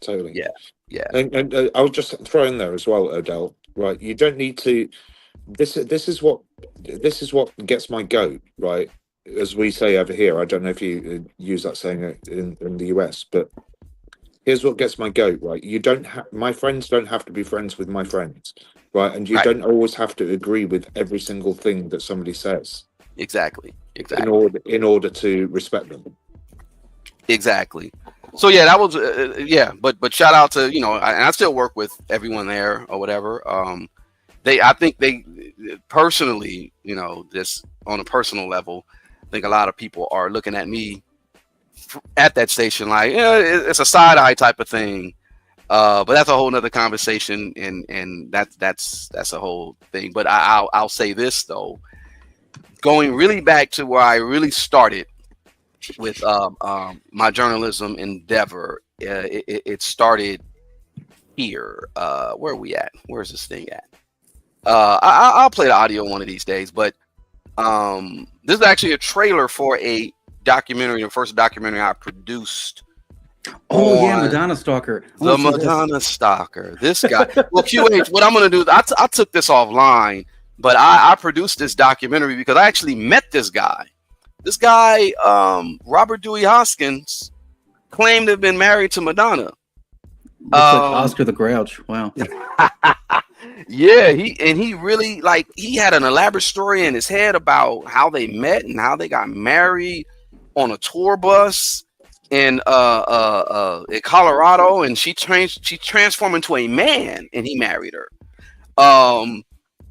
totally. Yeah. And I was just throwing there as well, Odell. Right, you don't need to. This is what gets my goat, right? As we say over here. I don't know if you use that saying in the US, but here's what gets my goat, right? You don't have, my friends don't have to be friends with my friends, right? And you don't always have to agree with every single thing that somebody says. Exactly. In order to respect them. Exactly. So yeah, that was but shout out to, you know, and I still work with everyone there or whatever. I think they personally, you know, just on a personal level, I think a lot of people are looking at me at that station like, yeah, it's a side eye type of thing. But that's a whole nother conversation, and that's a whole thing. But I'll say this though. Going really back to where I really started with my journalism endeavor, it started here. Where are we at? Where's this thing at? I'll play the audio one of these days, but this is actually a trailer for a documentary, the first documentary I produced. Oh yeah, Madonna Stalker. The Madonna Stalker. This guy. Well, QH, what I'm going to do is I took this offline. But I produced this documentary because I actually met this guy. This guy, Robert Dewey Hoskins, claimed to have been married to Madonna. Looks like Oscar the Grouch. Wow. Yeah, he really, like, he had an elaborate story in his head about how they met and how they got married on a tour bus in Colorado, and she transformed into a man, and he married her.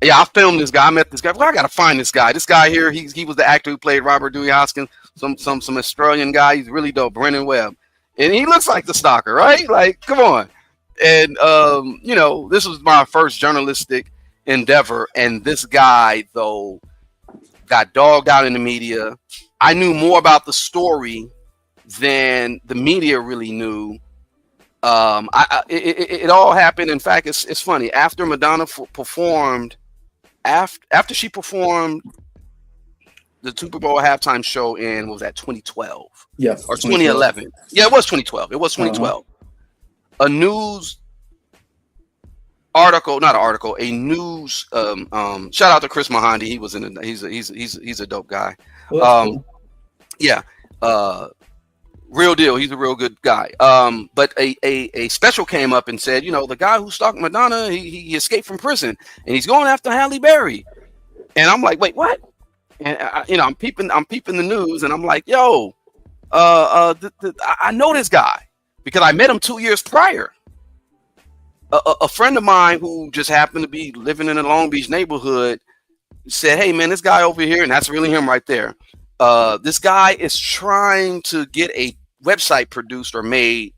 Yeah, I filmed this guy. I met this guy. Well, I gotta find this guy. This guy here, he was the actor who played Robert Dewey Hoskins, some Australian guy. He's really dope, Brendan Webb, and he looks like the stalker, right? Like, come on. And you know, this was my first journalistic endeavor, and this guy though got dogged out in the media. I knew more about the story than the media really knew. It all happened. In fact, it's funny. After Madonna performed. After she performed the Super Bowl halftime show in, what was that, 2012? Yeah. Or 2011. Yeah, it was 2012. It was 2012. A news article, not an article, a news shout out to Chris Mahandi. He was in he's a dope guy. Well, yeah. Real deal. He's a real good guy. But a special came up and said, you know, the guy who stalked Madonna, he escaped from prison and he's going after Halle Berry. And I'm like, wait, what? And I'm peeping the news, and I'm like, yo, I know this guy because I met him 2 years prior. A friend of mine who just happened to be living in a Long Beach neighborhood said, "Hey man, this guy over here," and that's really him right there. This guy is trying to get a website produced or made.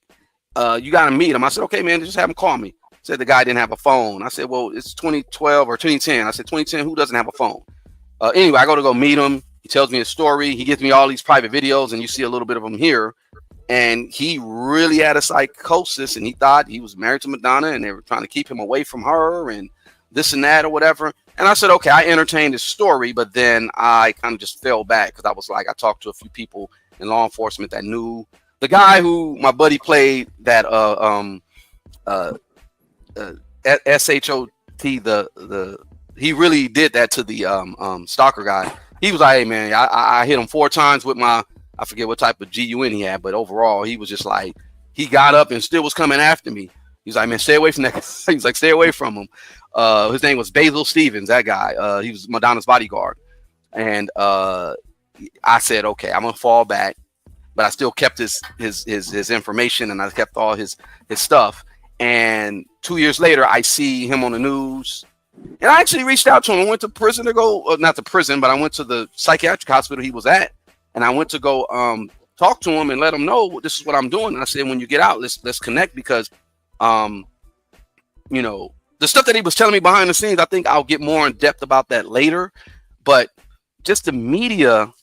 You got to meet him. I said, "Okay, man, just have him call me." Said the guy didn't have a phone. I said, "Well, it's 2012 or 2010." I said, "2010, who doesn't have a phone?" Anyway, I go meet him. He tells me his story. He gives me all these private videos, and you see a little bit of him here. And he really had a psychosis, and he thought he was married to Madonna, and they were trying to keep him away from her, and this and that or whatever. And I said, okay, I entertained his story, but then I kind of just fell back because I was like, I talked to a few people in law enforcement that knew the guy who my buddy played that SHOT, he really did that to the stalker guy. He was like, hey man, I hit him 4 times with my, I forget what type of GUN he had, but overall he was just like, he got up and still was coming after me. He's like, man, stay away from that. He's like, stay away from him. His name was Basil Stevens, that guy. He was Madonna's bodyguard. And I said, okay, I'm gonna fall back, but I still kept his information, and I kept all his stuff. And 2 years later, I see him on the news, and I actually reached out to him. I went to prison to go, not to prison, but I went to the psychiatric hospital he was at, and I went to go talk to him and let him know this is what I'm doing. And I said, when you get out, let's connect, because you know, the stuff that he was telling me behind the scenes, I think I'll get more in depth about that later. But just the media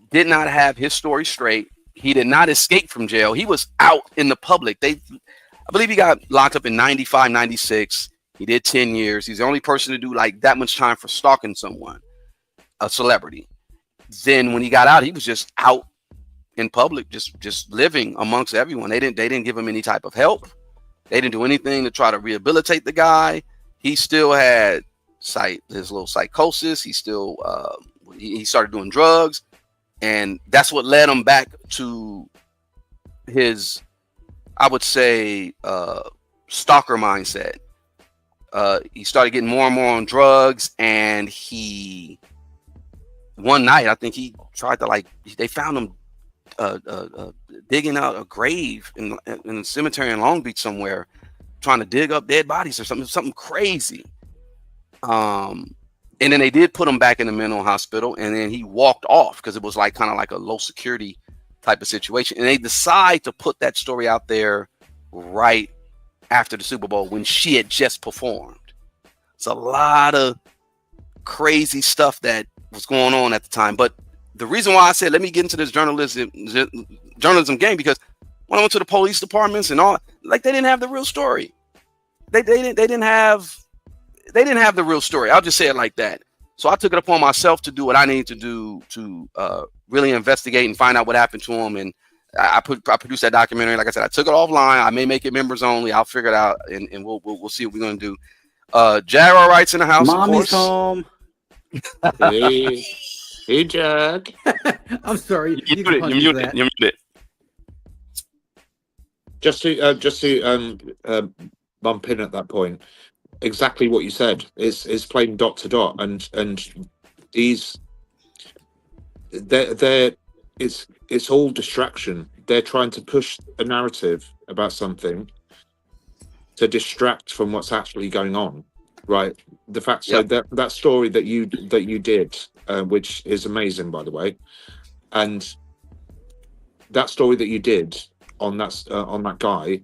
did not have his story straight. He did not escape from jail. He was out in the public. I believe he got locked up in 95, 96. He did 10 years. He's the only person to do like that much time for stalking someone, a celebrity. Then when he got out, he was just out in public, just living amongst everyone. They didn't give him any type of help. They didn't do anything to try to rehabilitate the guy. He still had his little psychosis. He still he started doing drugs, and that's what led him back to his, I would say, stalker mindset. He started getting more and more on drugs, and one night, I think he tried to they found him digging out a grave in a cemetery in Long Beach somewhere, trying to dig up dead bodies or something crazy. And then they did put him back in the mental hospital, and then he walked off because it was like kind of like a low security type of situation. And they decide to put that story out there right after the Super Bowl when she had just performed. It's a lot of crazy stuff that was going on at the time. But the reason why I said, let me get into this journalism game, because when I went to the police departments and all, like, they didn't have the real story. They didn't have the real story. I'll just say it like that. So I took it upon myself to do what I needed to do to really investigate and find out what happened to him. And I produced that documentary. Like I said, I took it offline. I may make it members only. I'll figure it out, and we'll see what we're gonna do. Jag Wright's in the house. Mommy's home. Hey, Jag. I'm sorry. You muted. Just to bump in at that point, exactly what you said is playing dot to dot, and these it's all distraction. They're trying to push a narrative about something to distract from what's actually going on, right? The fact, so that story that you did, which is amazing, by the way, and that story that you did on that guy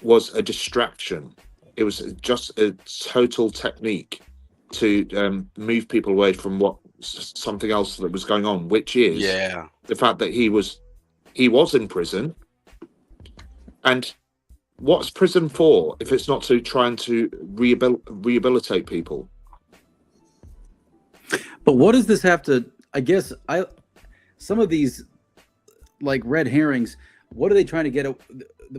was a distraction. It was just a total technique to move people away from something else that was going on, which is the fact that he was in prison. And what's prison for if it's not to trying to rehabilitate people? But what does this have to, I guess, some of these like red herrings, what are they trying to get?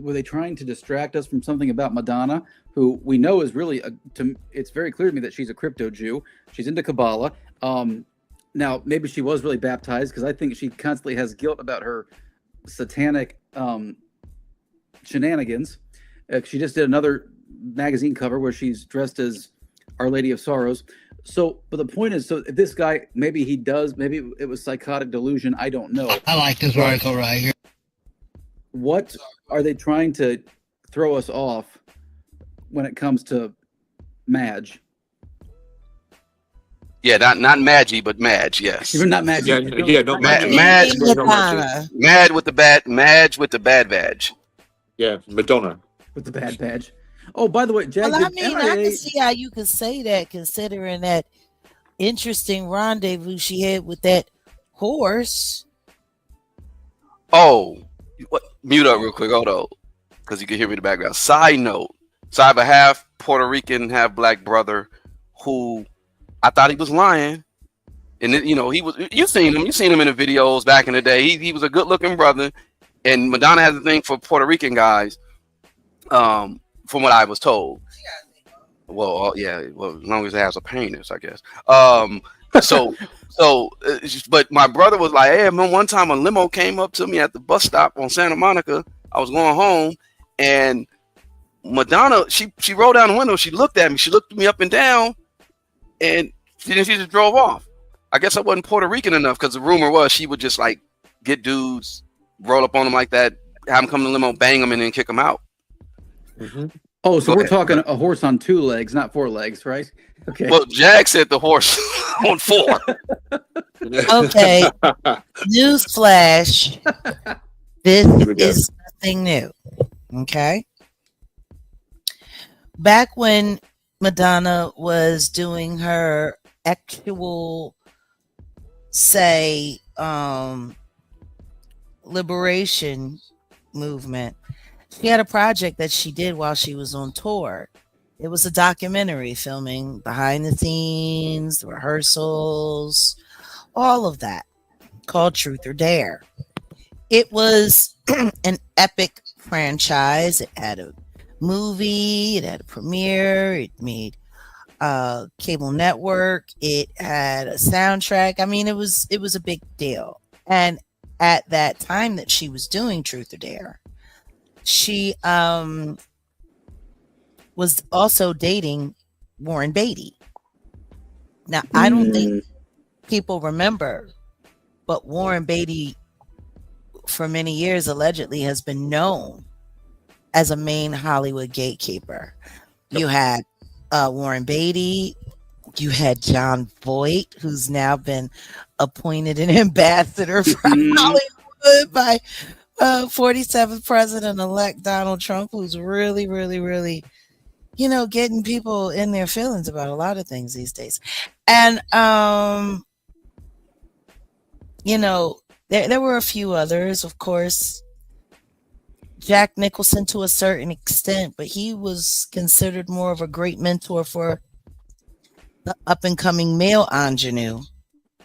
Were they trying to distract us from something about Madonna, who we know is really, it's very clear to me that she's a crypto Jew. She's into Kabbalah. Now, maybe she was really baptized, because I think she constantly has guilt about her satanic shenanigans. She just did another magazine cover where she's dressed as Our Lady of Sorrows. So, but the point is, so this guy, maybe it was psychotic delusion. I don't know. I like this article right here. What are they trying to throw us off when it comes to Madge. Yeah, not Maggie, but Madge. Yes, Even not Madge. Yeah, yeah, not Madge. Madge, Not Madge. Madonna. Madge with the bad badge. Yeah, Madonna. With the bad badge. Oh, by the way, Jack, Well, I did mean, I can see how you could say that, considering that interesting rendezvous she had with that horse. Oh, mute up real quick. Hold on, because you can hear me in the background. Side note: so I have a half Puerto Rican, half black brother who I thought he was lying, and he was. You seen him in the videos back in the day. He was a good looking brother, and Madonna has a thing for Puerto Rican guys. From what I was told. Well, yeah. Well, as long as it has a penis, I guess. But my brother was like, "Hey, man, one time a limo came up to me at the bus stop on Santa Monica. I was going home, and Madonna, she rolled down the window. She looked at me. She looked me up and down, and she just drove off. I guess I wasn't Puerto Rican enough, because the rumor was she would just like get dudes, roll up on them like that, have them come to the limo, bang them, and then kick them out." Mm-hmm. Oh, so we're talking a horse on 2 legs, not 4 legs, right? Okay. Well, Jack said the horse on 4. Okay. Newsflash. This is nothing new. Okay. Back when Madonna was doing her actual, say, liberation movement, she had a project that she did while she was on tour. It was a documentary filming behind the scenes, the rehearsals, all of that, called Truth or Dare. It was an epic franchise. It had a movie, it had a premiere, it made a cable network, it had a soundtrack. I mean, it was a big deal. And at that time that she was doing Truth or Dare, she was also dating Warren Beatty. Now, I don't think people remember, but Warren Beatty, for many years, allegedly has been known as a main Hollywood gatekeeper. You had Warren Beatty, you had John Voight, who's now been appointed an ambassador for Hollywood by 47th President-elect Donald Trump, who's really, really, really, getting people in their feelings about a lot of things these days. And, there were a few others, of course. Jack Nicholson to a certain extent, but he was considered more of a great mentor for the up-and-coming male ingenue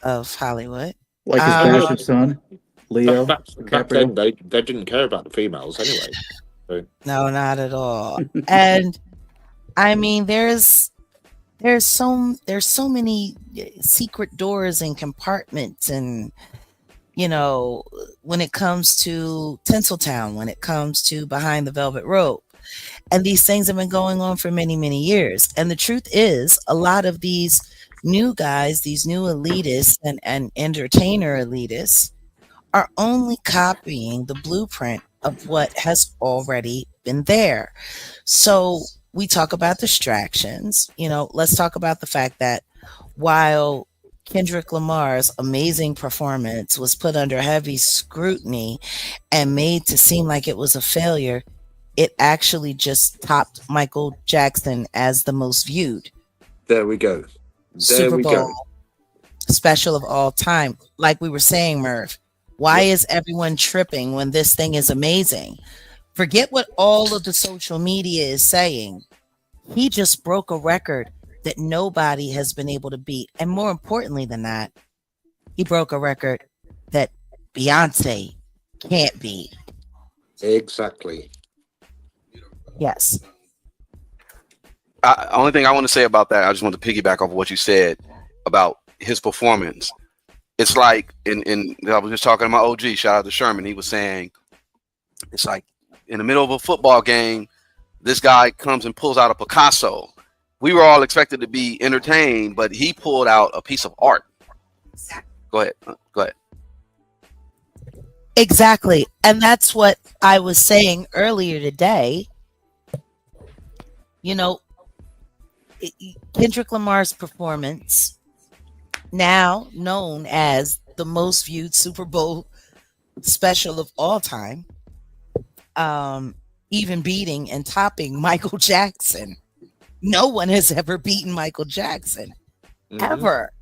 of Hollywood. Like his bastard son, Leo. Back then, they didn't care about the females anyway. So. No, not at all. And I mean, there's so many secret doors and compartments, and when it comes to Tinseltown, when it comes to Behind the Velvet Rope, and these things have been going on for many, many years. And the truth is, a lot of these new guys, these new elitists and entertainer elitists, are only copying the blueprint of what has already been there. So we talk about distractions. Let's talk about the fact that while Kendrick Lamar's amazing performance was put under heavy scrutiny and made to seem like it was a failure, it actually just topped Michael Jackson as the most viewed. There we go. Super Bowl special of all time. Like we were saying, Murph, why is everyone tripping when this thing is amazing? Forget what all of the social media is saying. He just broke a record that nobody has been able to beat. And more importantly than that, he broke a record that Beyonce can't beat. Exactly. Yes. Only thing I want to say about that, I just want to piggyback off of what you said about his performance. It's like, I was just talking to my OG, shout out to Sherman. He was saying, it's like in the middle of a football game, this guy comes and pulls out a Picasso. We were all expected to be entertained, but he pulled out a piece of art. Go ahead. Exactly. And that's what I was saying earlier today. Kendrick Lamar's performance, now known as the most viewed Super Bowl special of all time, even beating and topping Michael Jackson. No one has ever beaten Michael Jackson, ever.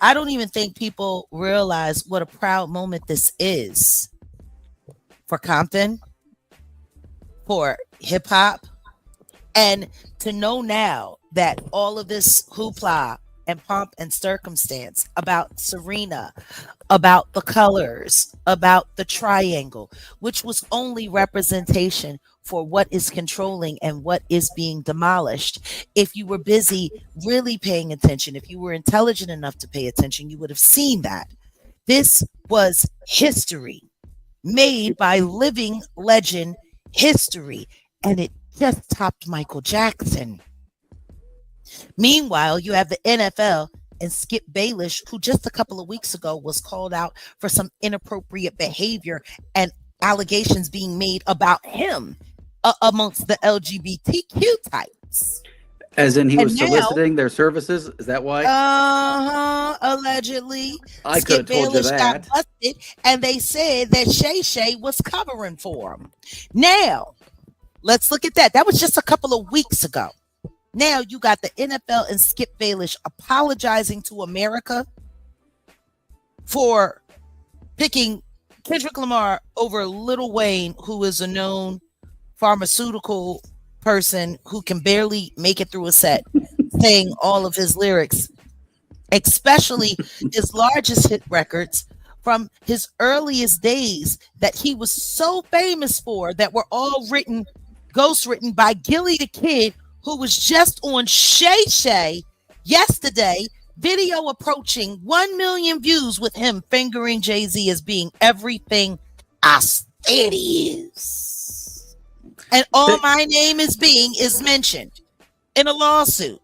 I don't even think people realize what a proud moment this is for Compton, for hip hop, and to know now that all of this hoopla and pomp and circumstance about Serena, about the colors, about the triangle, which was only representation for what is controlling and what is being demolished. If you were busy really paying attention, if you were intelligent enough to pay attention, you would have seen that. This was history made by living legend history, and it just topped Michael Jackson. Meanwhile, you have the NFL and Skip Bayless, who just a couple of weeks ago was called out for some inappropriate behavior and allegations being made about him amongst the LGBTQ types. As in, he was soliciting their services. Is that why? Allegedly, I could have told you that. Got busted, and they said that Shay Shay was covering for him. Now, let's look at that. That was just a couple of weeks ago. Now you got the NFL and Skip Bayless apologizing to America for picking Kendrick Lamar over Lil Wayne, who is a known pharmaceutical person who can barely make it through a set saying all of his lyrics, especially his largest hit records from his earliest days that he was so famous for, that were all ghostwritten by Gilly the Kid, who was just on Shay Shay yesterday, video approaching 1 million views with him fingering Jay-Z as being everything I said he is. And all my name is mentioned in a lawsuit.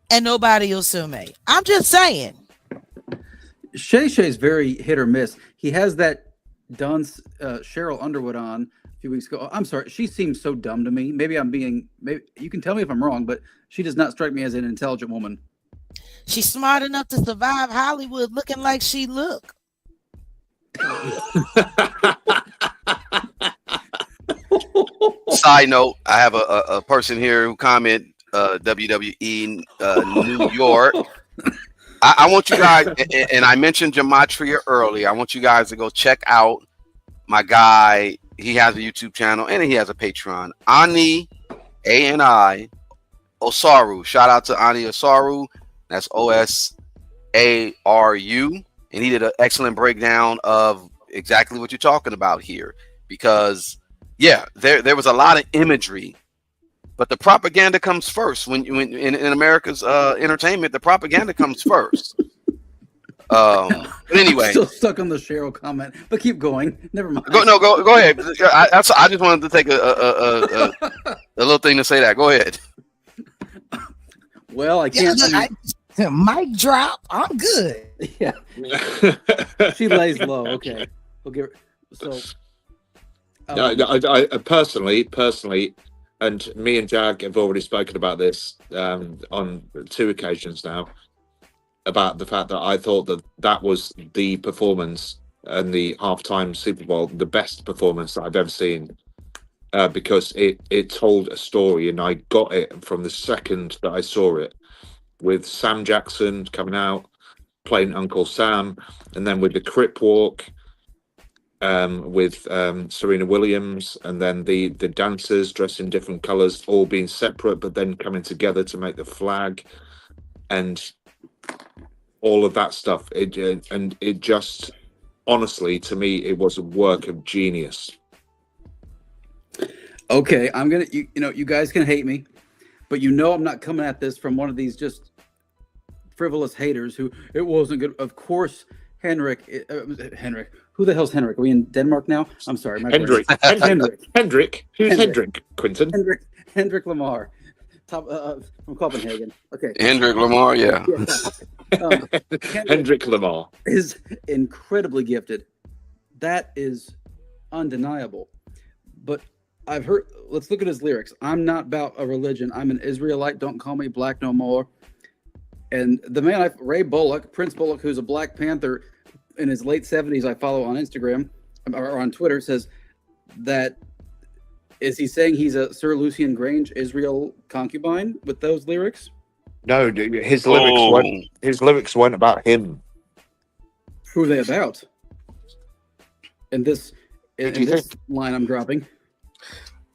And nobody will sue me. I'm just saying. Shay Shay's very hit or miss. He has that Dunce Cheryl Underwood on a few weeks ago. Oh, I'm sorry. She seems so dumb to me. Maybe you can tell me if I'm wrong, but she does not strike me as an intelligent woman. She's smart enough to survive Hollywood looking like she look. Side note, I have a person here who comment WWE New York. I want you guys, and I mentioned Gematria earlier. I want you guys to go check out my guy. He has a YouTube channel and he has a Patreon. Ani, A-N-I, Osaru. Shout out to Ani Osaru. That's O-S-A-R-U. And he did an excellent breakdown of exactly what you're talking about here. Because, yeah, there was a lot of imagery. But the propaganda comes first. When in America's entertainment, the propaganda comes first. But anyway, I'm still stuck on the Cheryl comment, but keep going. Never mind. Go ahead. I just wanted to take a little thing to say that. Go ahead. Well, I can't. Mic drop. I'm good. Yeah. She lays low. Okay. We'll give her. So. I personally, and me and Jag have already spoken about this on 2 occasions now, about the fact that I thought that was the performance and the halftime Super Bowl, the best performance that I've ever seen, because it told a story, and I got it from the second that I saw it, with Sam Jackson coming out playing Uncle Sam, and then with the Crip Walk, with Serena Williams, and then the dancers dressed in different colors, all being separate but then coming together to make the flag, and all of that stuff. It just, honestly, to me, it was a work of genius. Okay, I'm gonna. You guys can hate me, but I'm not coming at this from one of these just frivolous haters who it wasn't good. Of course, Henrik. Who the hell's Henrik? Are we in Denmark now? I'm sorry. Hendrik. Who's Hendrik? Quinton? Hendrik Lamar, top from Copenhagen. Okay. Hendrik Lamar, yeah. Hendrik Lamar is incredibly gifted. That is undeniable. But I've heard. Let's look at his lyrics. I'm not about a religion. I'm an Israelite. Don't call me black no more. And the man, Ray Bullock, Prince Bullock, who's a Black Panther in his late 70s, I follow on Instagram or on Twitter, says that, is he saying he's a Sir Lucian Grange Israel concubine with those lyrics? No, his lyrics weren't about him. Who are they about? In this line I'm dropping.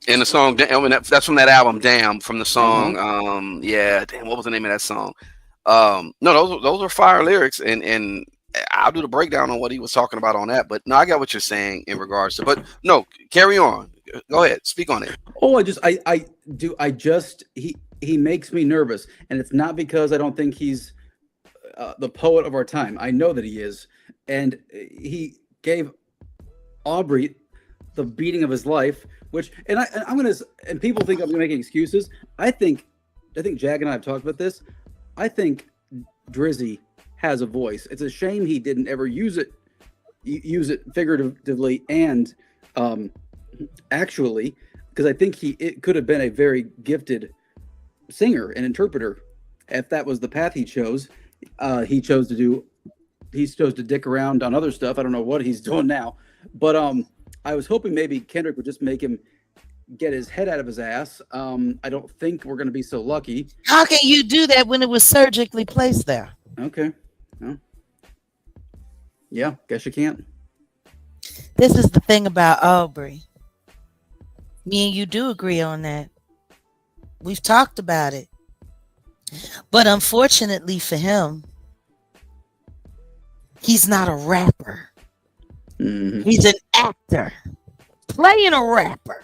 In the song, that's from that album, Damn, from the song. Yeah, damn, what was the name of that song? No, those are fire lyrics, and I'll do the breakdown on what he was talking about on that. But no, I got what you're saying in regards to. But no, carry on. Go ahead, speak on it. Oh, he makes me nervous, and it's not because I don't think he's the poet of our time. I know that he is, and he gave Aubrey the beating of his life. And people think I'm gonna make excuses. I think Jag and I have talked about this. I think Drizzy has a voice. It's a shame he didn't ever use it figuratively and actually, because I think it could have been a very gifted singer and interpreter if that was the path he chose. He chose to dick around on other stuff. I don't know what he's doing now, but I was hoping maybe Kendrick would just make him get his head out of his ass. I don't think we're going to be so lucky. How can you do that when it was surgically placed there? Okay. Well, yeah, guess you can't. This is the thing about Aubrey. Me and you do agree on that. We've talked about it. But unfortunately for him, he's not a rapper. Mm-hmm. He's an actor playing a rapper.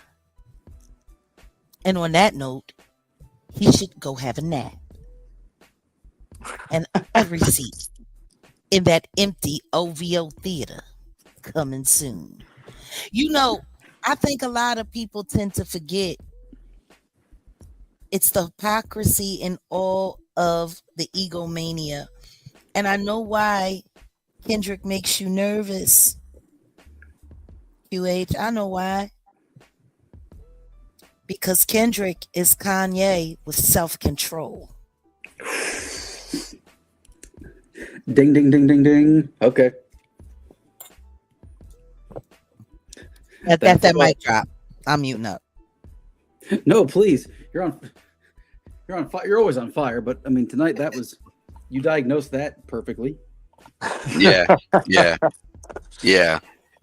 And on that note, he should go have a nap. And every seat in that empty OVO theater coming soon. You know, I think a lot of people tend to forget it's the hypocrisy in all of the egomania. And I know why Kendrick makes you nervous. QH, I know why. Because Kendrick is Kanye with self-control. Ding, ding, ding, ding, ding. Okay. That's that mic drop. I'm muting up. No, please. You're on fire. You're always on fire. But I mean, tonight you diagnosed that perfectly. Yeah.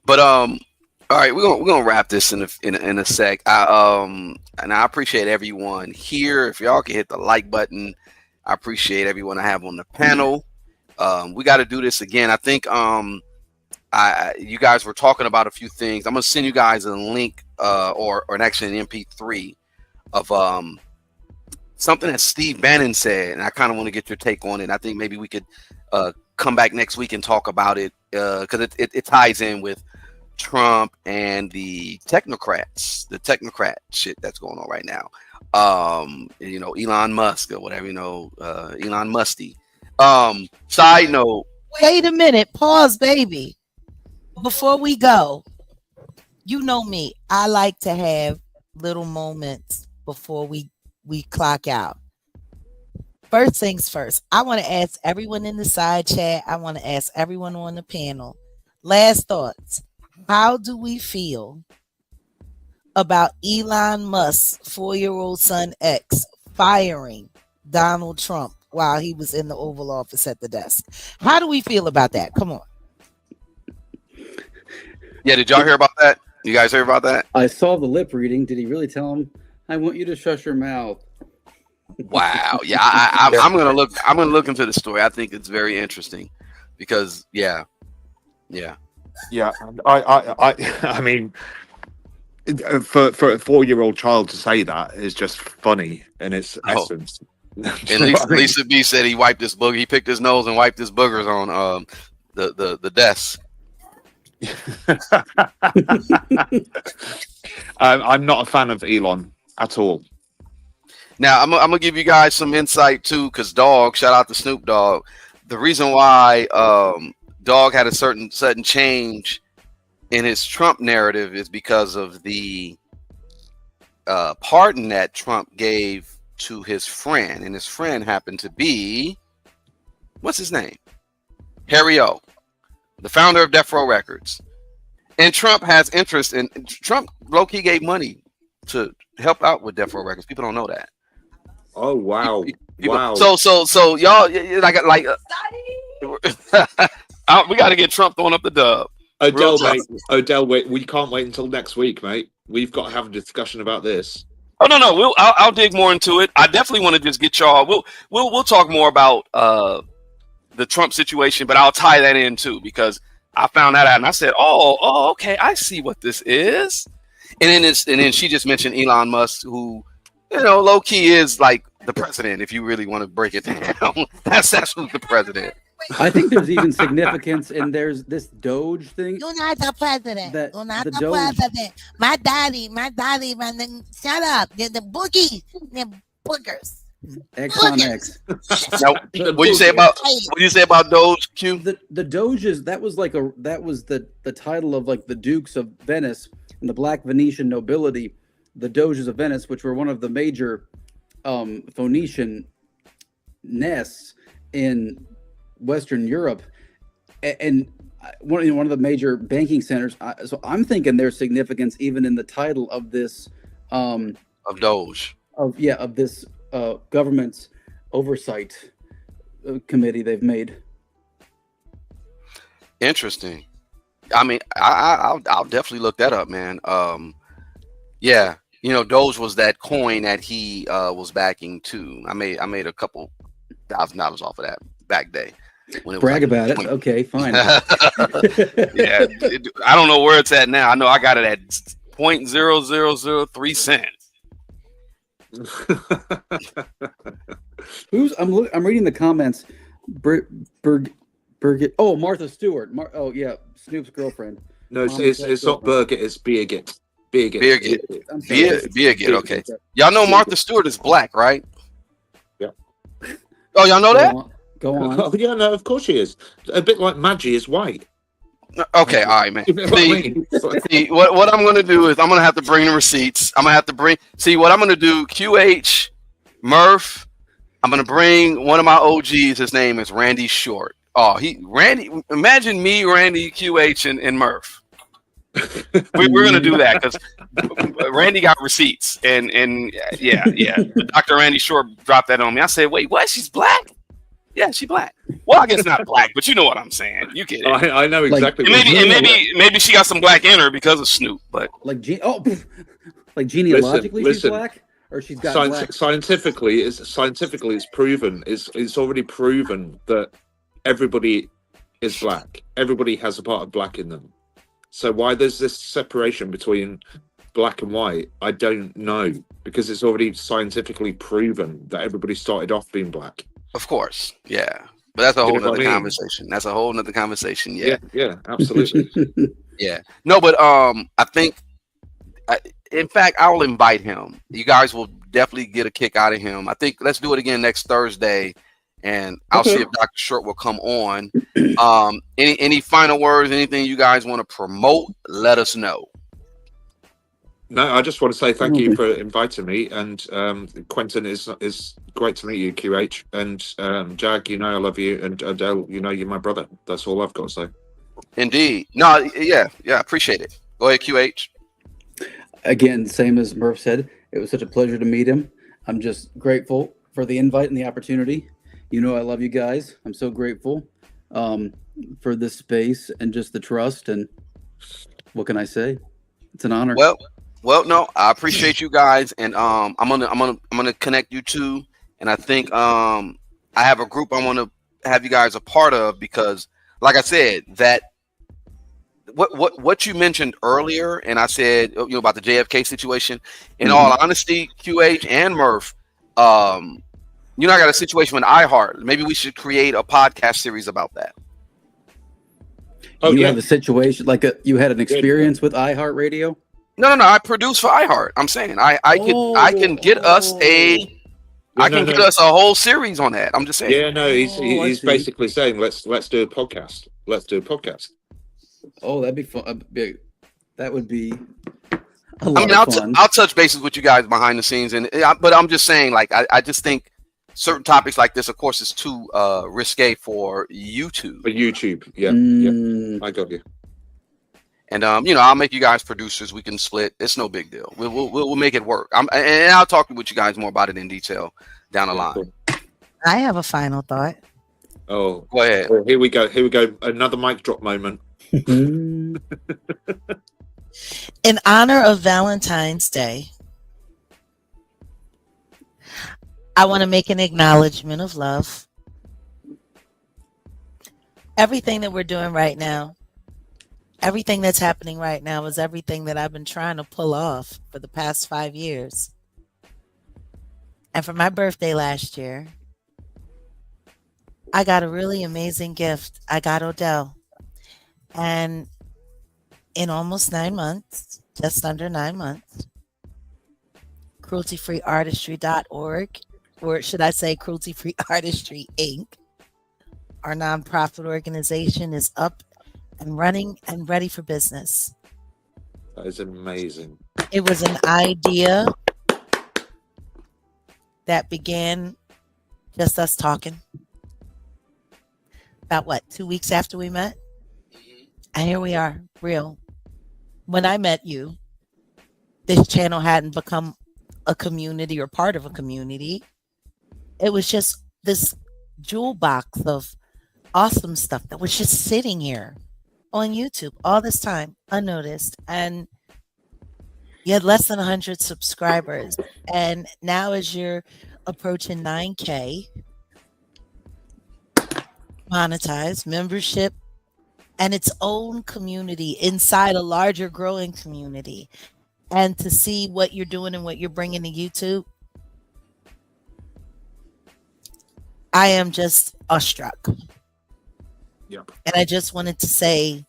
But all right, we're gonna wrap this in a sec. And I appreciate everyone here. If y'all can hit the like button, I appreciate everyone I have on the panel. We got to do this again. I think you guys were talking about a few things. I'm gonna send you guys a link or actually an MP3 of something that Steve Bannon said, and I kind of want to get your take on it. I think maybe we could come back next week and talk about it because it ties in with Trump and the technocrat shit that's going on right now. Elon Musk or whatever, Elon Musty. Side note. Wait a minute. Pause, baby. Before we go, you know me. I like to have little moments before we clock out. First things first, I want to ask everyone in the side chat. I want to ask everyone on the panel. Last thoughts. How do we feel about Elon Musk's 4-year-old son X firing Donald Trump while he was in the Oval Office at the desk? How do we feel about that? Come on. Yeah, did y'all hear about that? You guys hear about that? I saw the lip reading. Did he really tell him, "I want you to shush your mouth"? Wow. Yeah, I'm gonna look into the story. I think it's very interesting because yeah. I mean, for a 4-year-old child to say that is just funny in its essence. And Lisa B said he wiped his booger. He picked his nose and wiped his boogers on the desk. I'm not a fan of Elon at all. Now I'm gonna give you guys some insight too, because Dog, shout out to Snoop Dogg. The reason why Dog had a certain sudden change in his Trump narrative is because of the pardon that Trump gave to his friend, and his friend happened to be, what's his name? Harry O, the founder of Death Row Records. And Trump has interest in, Trump low-key gave money to help out with Death Row Records. People don't know that. Oh wow. Wow. So y'all like we got to get Trump throwing up the dub. Odell, mate. Odell, wait, we can't wait until next week, mate. We've got to have a discussion about this. Oh no, I'll dig more into it. I definitely want to just get y'all. We'll talk more about the Trump situation, but I'll tie that in too, because I found that out and I said, oh, okay, I see what this is. And then she just mentioned Elon Musk, who, low key is like the president. If you really want to break it down, that's who's the president. I think there's even significance, and there's this Doge thing. You're not the president. You're not the Doge. president. My daddy, shut up. They're the boogie. They're boogers. X on X. Now, what do you say about Doge, Q? The Doges, that was the title of like the Dukes of Venice and the Black Venetian nobility, the Doges of Venice, which were one of the major Phoenician nests in Western Europe, and one of the major banking centers. So I'm thinking there's significance even in the title of this of Doge. Of this government's oversight committee they've made. Interesting. I mean, I'll definitely look that up, man. Yeah, Doge was that coin that he was backing too. I made a couple $1,000 off of that back day. When it Brag was about it. Okay, fine. Yeah, I don't know where it's at now. I know I got it at 0.0003 cents. I'm reading the comments. Birgit. Oh, Martha Stewart. Oh yeah, Snoop's girlfriend. No, it's not Birgit. It's Birgit. Birgit. Okay. Y'all know Martha Stewart is black, right? Yeah. Oh, y'all know that? Go on. Oh, yeah, no, of course she is. A bit like Maggie is white. Okay, all right, man. See, what I'm going to do is I'm going to have to bring the receipts. I'm going to have to see what I'm going to do. QH, Murph. I'm going to bring one of my OGs. His name is Randy Short. Oh, Randy. Imagine me, Randy, QH, and Murph. We're going to do that because Randy got receipts. And yeah. Dr. Randy Short dropped that on me. I said, wait, what? She's black? Yeah, she's black. Well, I guess not black, but you know what I'm saying. You get it. I know exactly. Maybe she got some black in her because of Snoop, but genealogically she's black, or she's got black. Scientifically, it's proven. It's already proven that everybody is black. Everybody has a part of black in them. So why there's this separation between black and white, I don't know, because it's already scientifically proven that everybody started off being black. Of course, yeah, but that's a whole nother conversation. That's a whole nother conversation. Yeah, absolutely. Yeah, no, but I think, in fact, I will invite him. You guys will definitely get a kick out of him. I think let's do it again next Thursday, and I'll see if Dr. Short will come on. Any final words? Anything you guys want to promote? Let us know. No, I just want to say thank you for inviting me, and Quentin, is great to meet you, QH, and Jag, I love you, and Adele, you're my brother. That's all I've got to say. Indeed. No, yeah, appreciate it. Go ahead, QH. Again, same as Murph said, it was such a pleasure to meet him. I'm just grateful for the invite and the opportunity. I love you guys. I'm so grateful for this space and just the trust, and what can I say? It's an honor. Well, no, I appreciate you guys, and I'm gonna connect you two, and I think I have a group I want to have you guys a part of, because, like I said, that what you mentioned earlier, and I said about the JFK situation. In all honesty, QH and Murph, I got a situation with iHeart. Maybe we should create a podcast series about that. You have a situation you had an experience with iHeartRadio. No. I produce for iHeart. I'm saying I can get us a whole series on that. I'm just saying. Yeah, no, he's basically saying let's do a podcast. Let's do a podcast. Oh, that'd be fun. That would be. A lot mean, of fun. I'll touch bases with you guys behind the scenes, but I'm just saying, like, I just think certain topics like this, of course, is too risque for YouTube. For YouTube, yeah, I got you. And I'll make you guys producers. We can split. It's no big deal. We'll make it work. And I'll talk with you guys more about it in detail down the line. Cool. I have a final thought. Oh, Go ahead. well, here we go. Another mic drop moment. In honor of Valentine's Day, I want to make an acknowledgement of love. Everything that we're doing right now, everything that's happening right now is everything that I've been trying to pull off for the past 5 years. And for my birthday last year, I got a really amazing gift. I got Odell. And in almost 9 months, just under 9 months, crueltyfreeartistry.org, or should I say Cruelty Free Artistry Inc., our nonprofit organization, is up and running and ready for business. That is amazing. It was an idea that began just us talking. About 2 weeks after we met? And here we are, real. When I met you, this channel hadn't become a community or part of a community. It was just this jewel box of awesome stuff that was just sitting here on YouTube all this time, unnoticed. And you had less than 100 subscribers. And now as you're approaching 9K, monetized, membership, and its own community inside a larger growing community, and to see what you're doing and what you're bringing to YouTube, I am just awestruck. Yep. And I just wanted to say,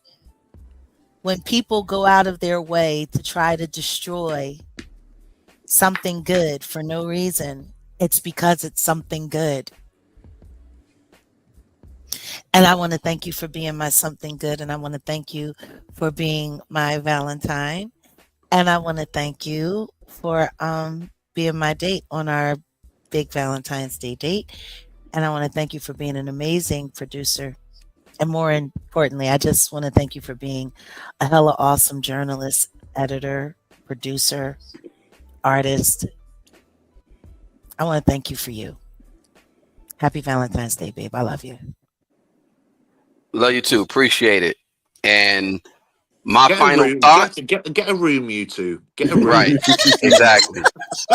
when people go out of their way to try to destroy something good for no reason, it's because it's something good. And I want to thank you for being my something good. And I want to thank you for being my Valentine. And I want to thank you for being my date on our big Valentine's Day date. And I want to thank you for being an amazing producer. And more importantly, I just want to thank you for being a hella awesome journalist, editor, producer, artist. I want to thank you for you. Happy Valentine's Day, babe. I love you. Love you too. Appreciate it. And my Get final a room. thought. Get a room, you two. Get a room. Right. Exactly.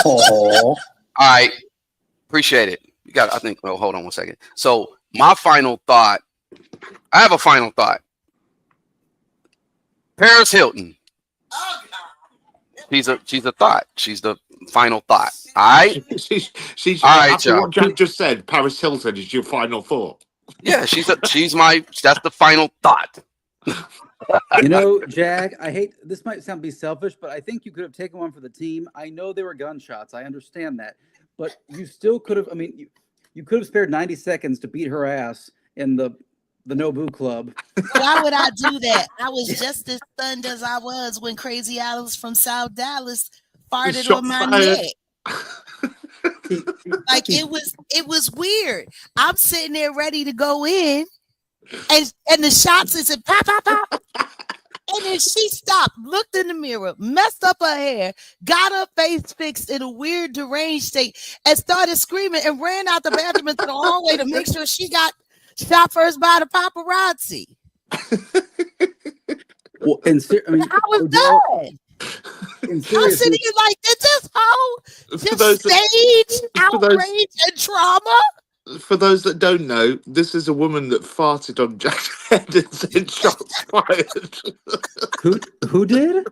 All right. Appreciate it. You got. I think. Oh, hold on one second. So my final thought. I have a final thought. Paris Hilton. She's a thought. She's the final thought. All right. She's all right, after y'all. what Jack just said, Paris Hilton is your final thought. Yeah, that's the final thought. You know, Jack, I hate this might sound be selfish, but I think you could have taken one for the team. I know there were gunshots. I understand that. But you still could have, I mean, you could have spared 90 seconds to beat her ass in the Nobu Club. Why would I do that? I was just as stunned as I was when Crazy Alice from South Dallas farted on my neck. Like it was weird. I'm sitting there ready to go in, and the shots is at pop, pop, pop. And then she stopped, looked in the mirror, messed up her hair, got her face fixed in a weird deranged state, and started screaming and ran out the bathroom into the hallway to make sure she got shot first by the paparazzi. Well, and I mean, I was done. I'm sitting here like, did this hoe just stage outrage and trauma? For those that don't know, this is a woman that farted on Jack's head and said shots fired. Who did?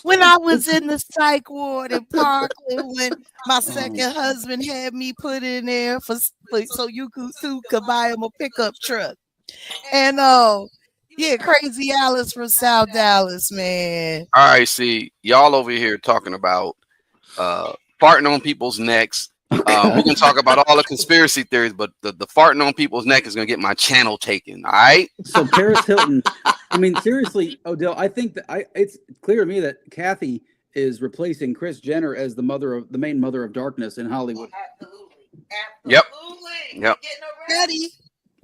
When I was in the psych ward in Parkland, when my second husband had me put in there so you could buy him a pickup truck. And yeah, Crazy Alice from South Dallas, man. All right, see, y'all over here talking about farting on people's necks. We can talk about all the conspiracy theories, but the farting on people's neck is going to get my channel taken. All right. So Paris Hilton, I mean, seriously, Odell, I think that it's clear to me that Kathy is replacing Kris Jenner as the main mother of darkness in Hollywood. Yep. Yep. Ready.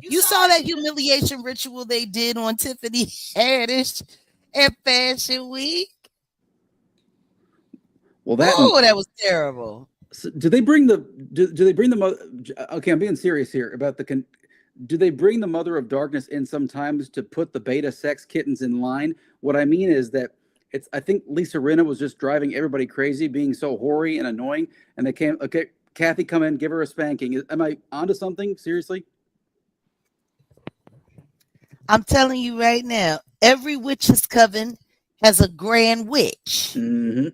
You saw that humiliation ritual they did on Tiffany Haddish at Fashion Week? Well, that was terrible. So do they bring the mother? Okay, I'm being serious here about do they bring the mother of darkness in sometimes to put the beta sex kittens in line? What I mean is that I think Lisa Rinna was just driving everybody crazy, being so hoary and annoying, and they came. Okay, Kathy, come in, give her a spanking. Am I onto something? Seriously? I'm telling you right now, every witch's coven has a grand witch. Mm-hmm.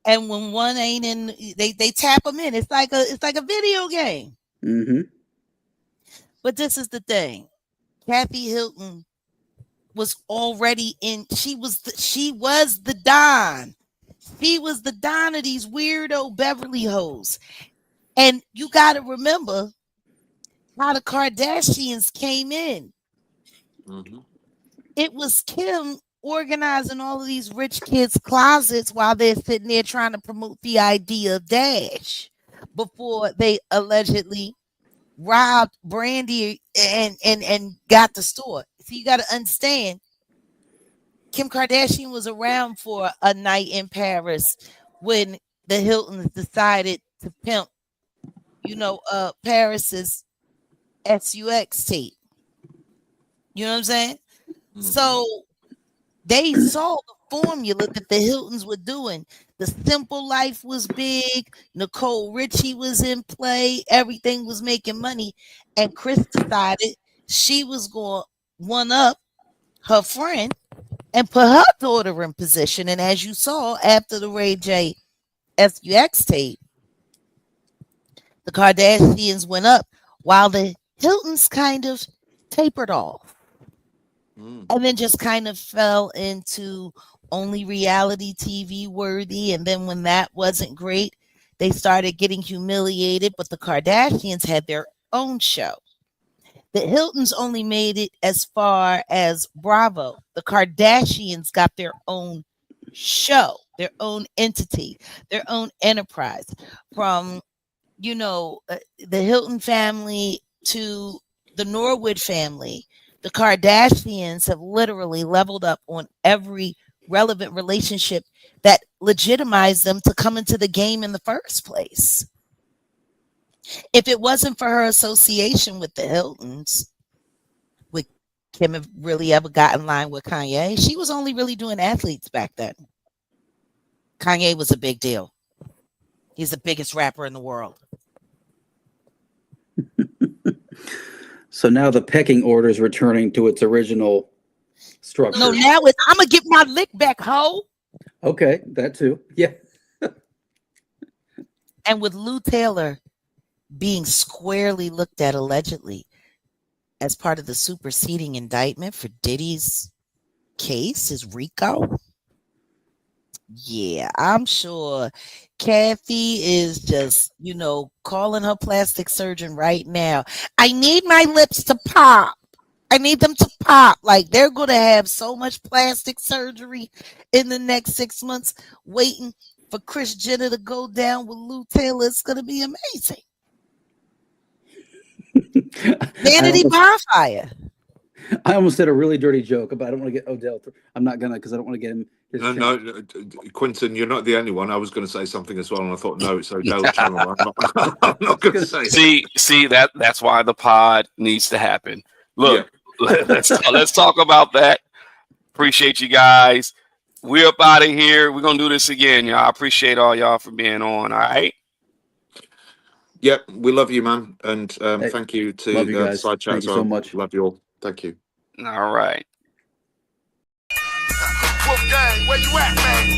And when one ain't in, they tap them in. It's like a video game. Mm-hmm. But this is the thing. Kathy Hilton was already in. She was the Don. She was the Don of these weirdo Beverly hoes. And you got to remember how the Kardashians came in. Mm-hmm. It was Kim organizing all of these rich kids' closets while they're sitting there trying to promote the idea of Dash before they allegedly robbed Brandy and got the store. So you got to understand, Kim Kardashian was around for a night in Paris when the Hiltons decided to pimp, Paris's SUX tape. You know what I'm saying? Mm-hmm. So they saw the formula that the Hiltons were doing. The Simple Life was big. Nicole Richie was in play. Everything was making money. And Kris decided she was going to one up her friend and put her daughter in position. And as you saw after the Ray J SUX tape, the Kardashians went up while the Hiltons kind of tapered off. And then just kind of fell into only reality TV worthy. And then when that wasn't great, they started getting humiliated. But the Kardashians had their own show. The Hiltons only made it as far as Bravo. The Kardashians got their own show, their own entity, their own enterprise. From, the Hilton family to the Norwood family. The Kardashians have literally leveled up on every relevant relationship that legitimized them to come into the game in the first place. If it wasn't for her association with the Hiltons, would Kim have really ever got in line with Kanye? She was only really doing athletes back then. Kanye was a big deal. He's the biggest rapper in the world. So now the pecking order is returning to its original structure. No, now I'm going to get my lick back, ho. Okay, that too. Yeah. And with Lou Taylor being squarely looked at allegedly as part of the superseding indictment for Diddy's case, his RICO. Yeah, I'm sure Kathy is just, calling her plastic surgeon right now. I need my lips to pop. I need them to pop. Like, they're going to have so much plastic surgery in the next 6 months waiting for Kris Jenner to go down with Lou Taylor. It's going to be amazing. Vanity bonfire. I almost said a really dirty joke, but I don't want to get Odell. I'm not gonna, because I don't want to get him. No, Quinton, you're not the only one. I was going to say something as well, and I thought, no, it's Odell's channel. I'm not going to say. See that's why the pod needs to happen. Look, let's talk about that. Appreciate you guys. We're up out of here. We're gonna do this again, y'all. I appreciate all y'all for being on. All right. Yep, we love you, man, and thank you to Side Chat. Thank you so much. Love you all. Thank you. All right. Wolfgang, where you at, man?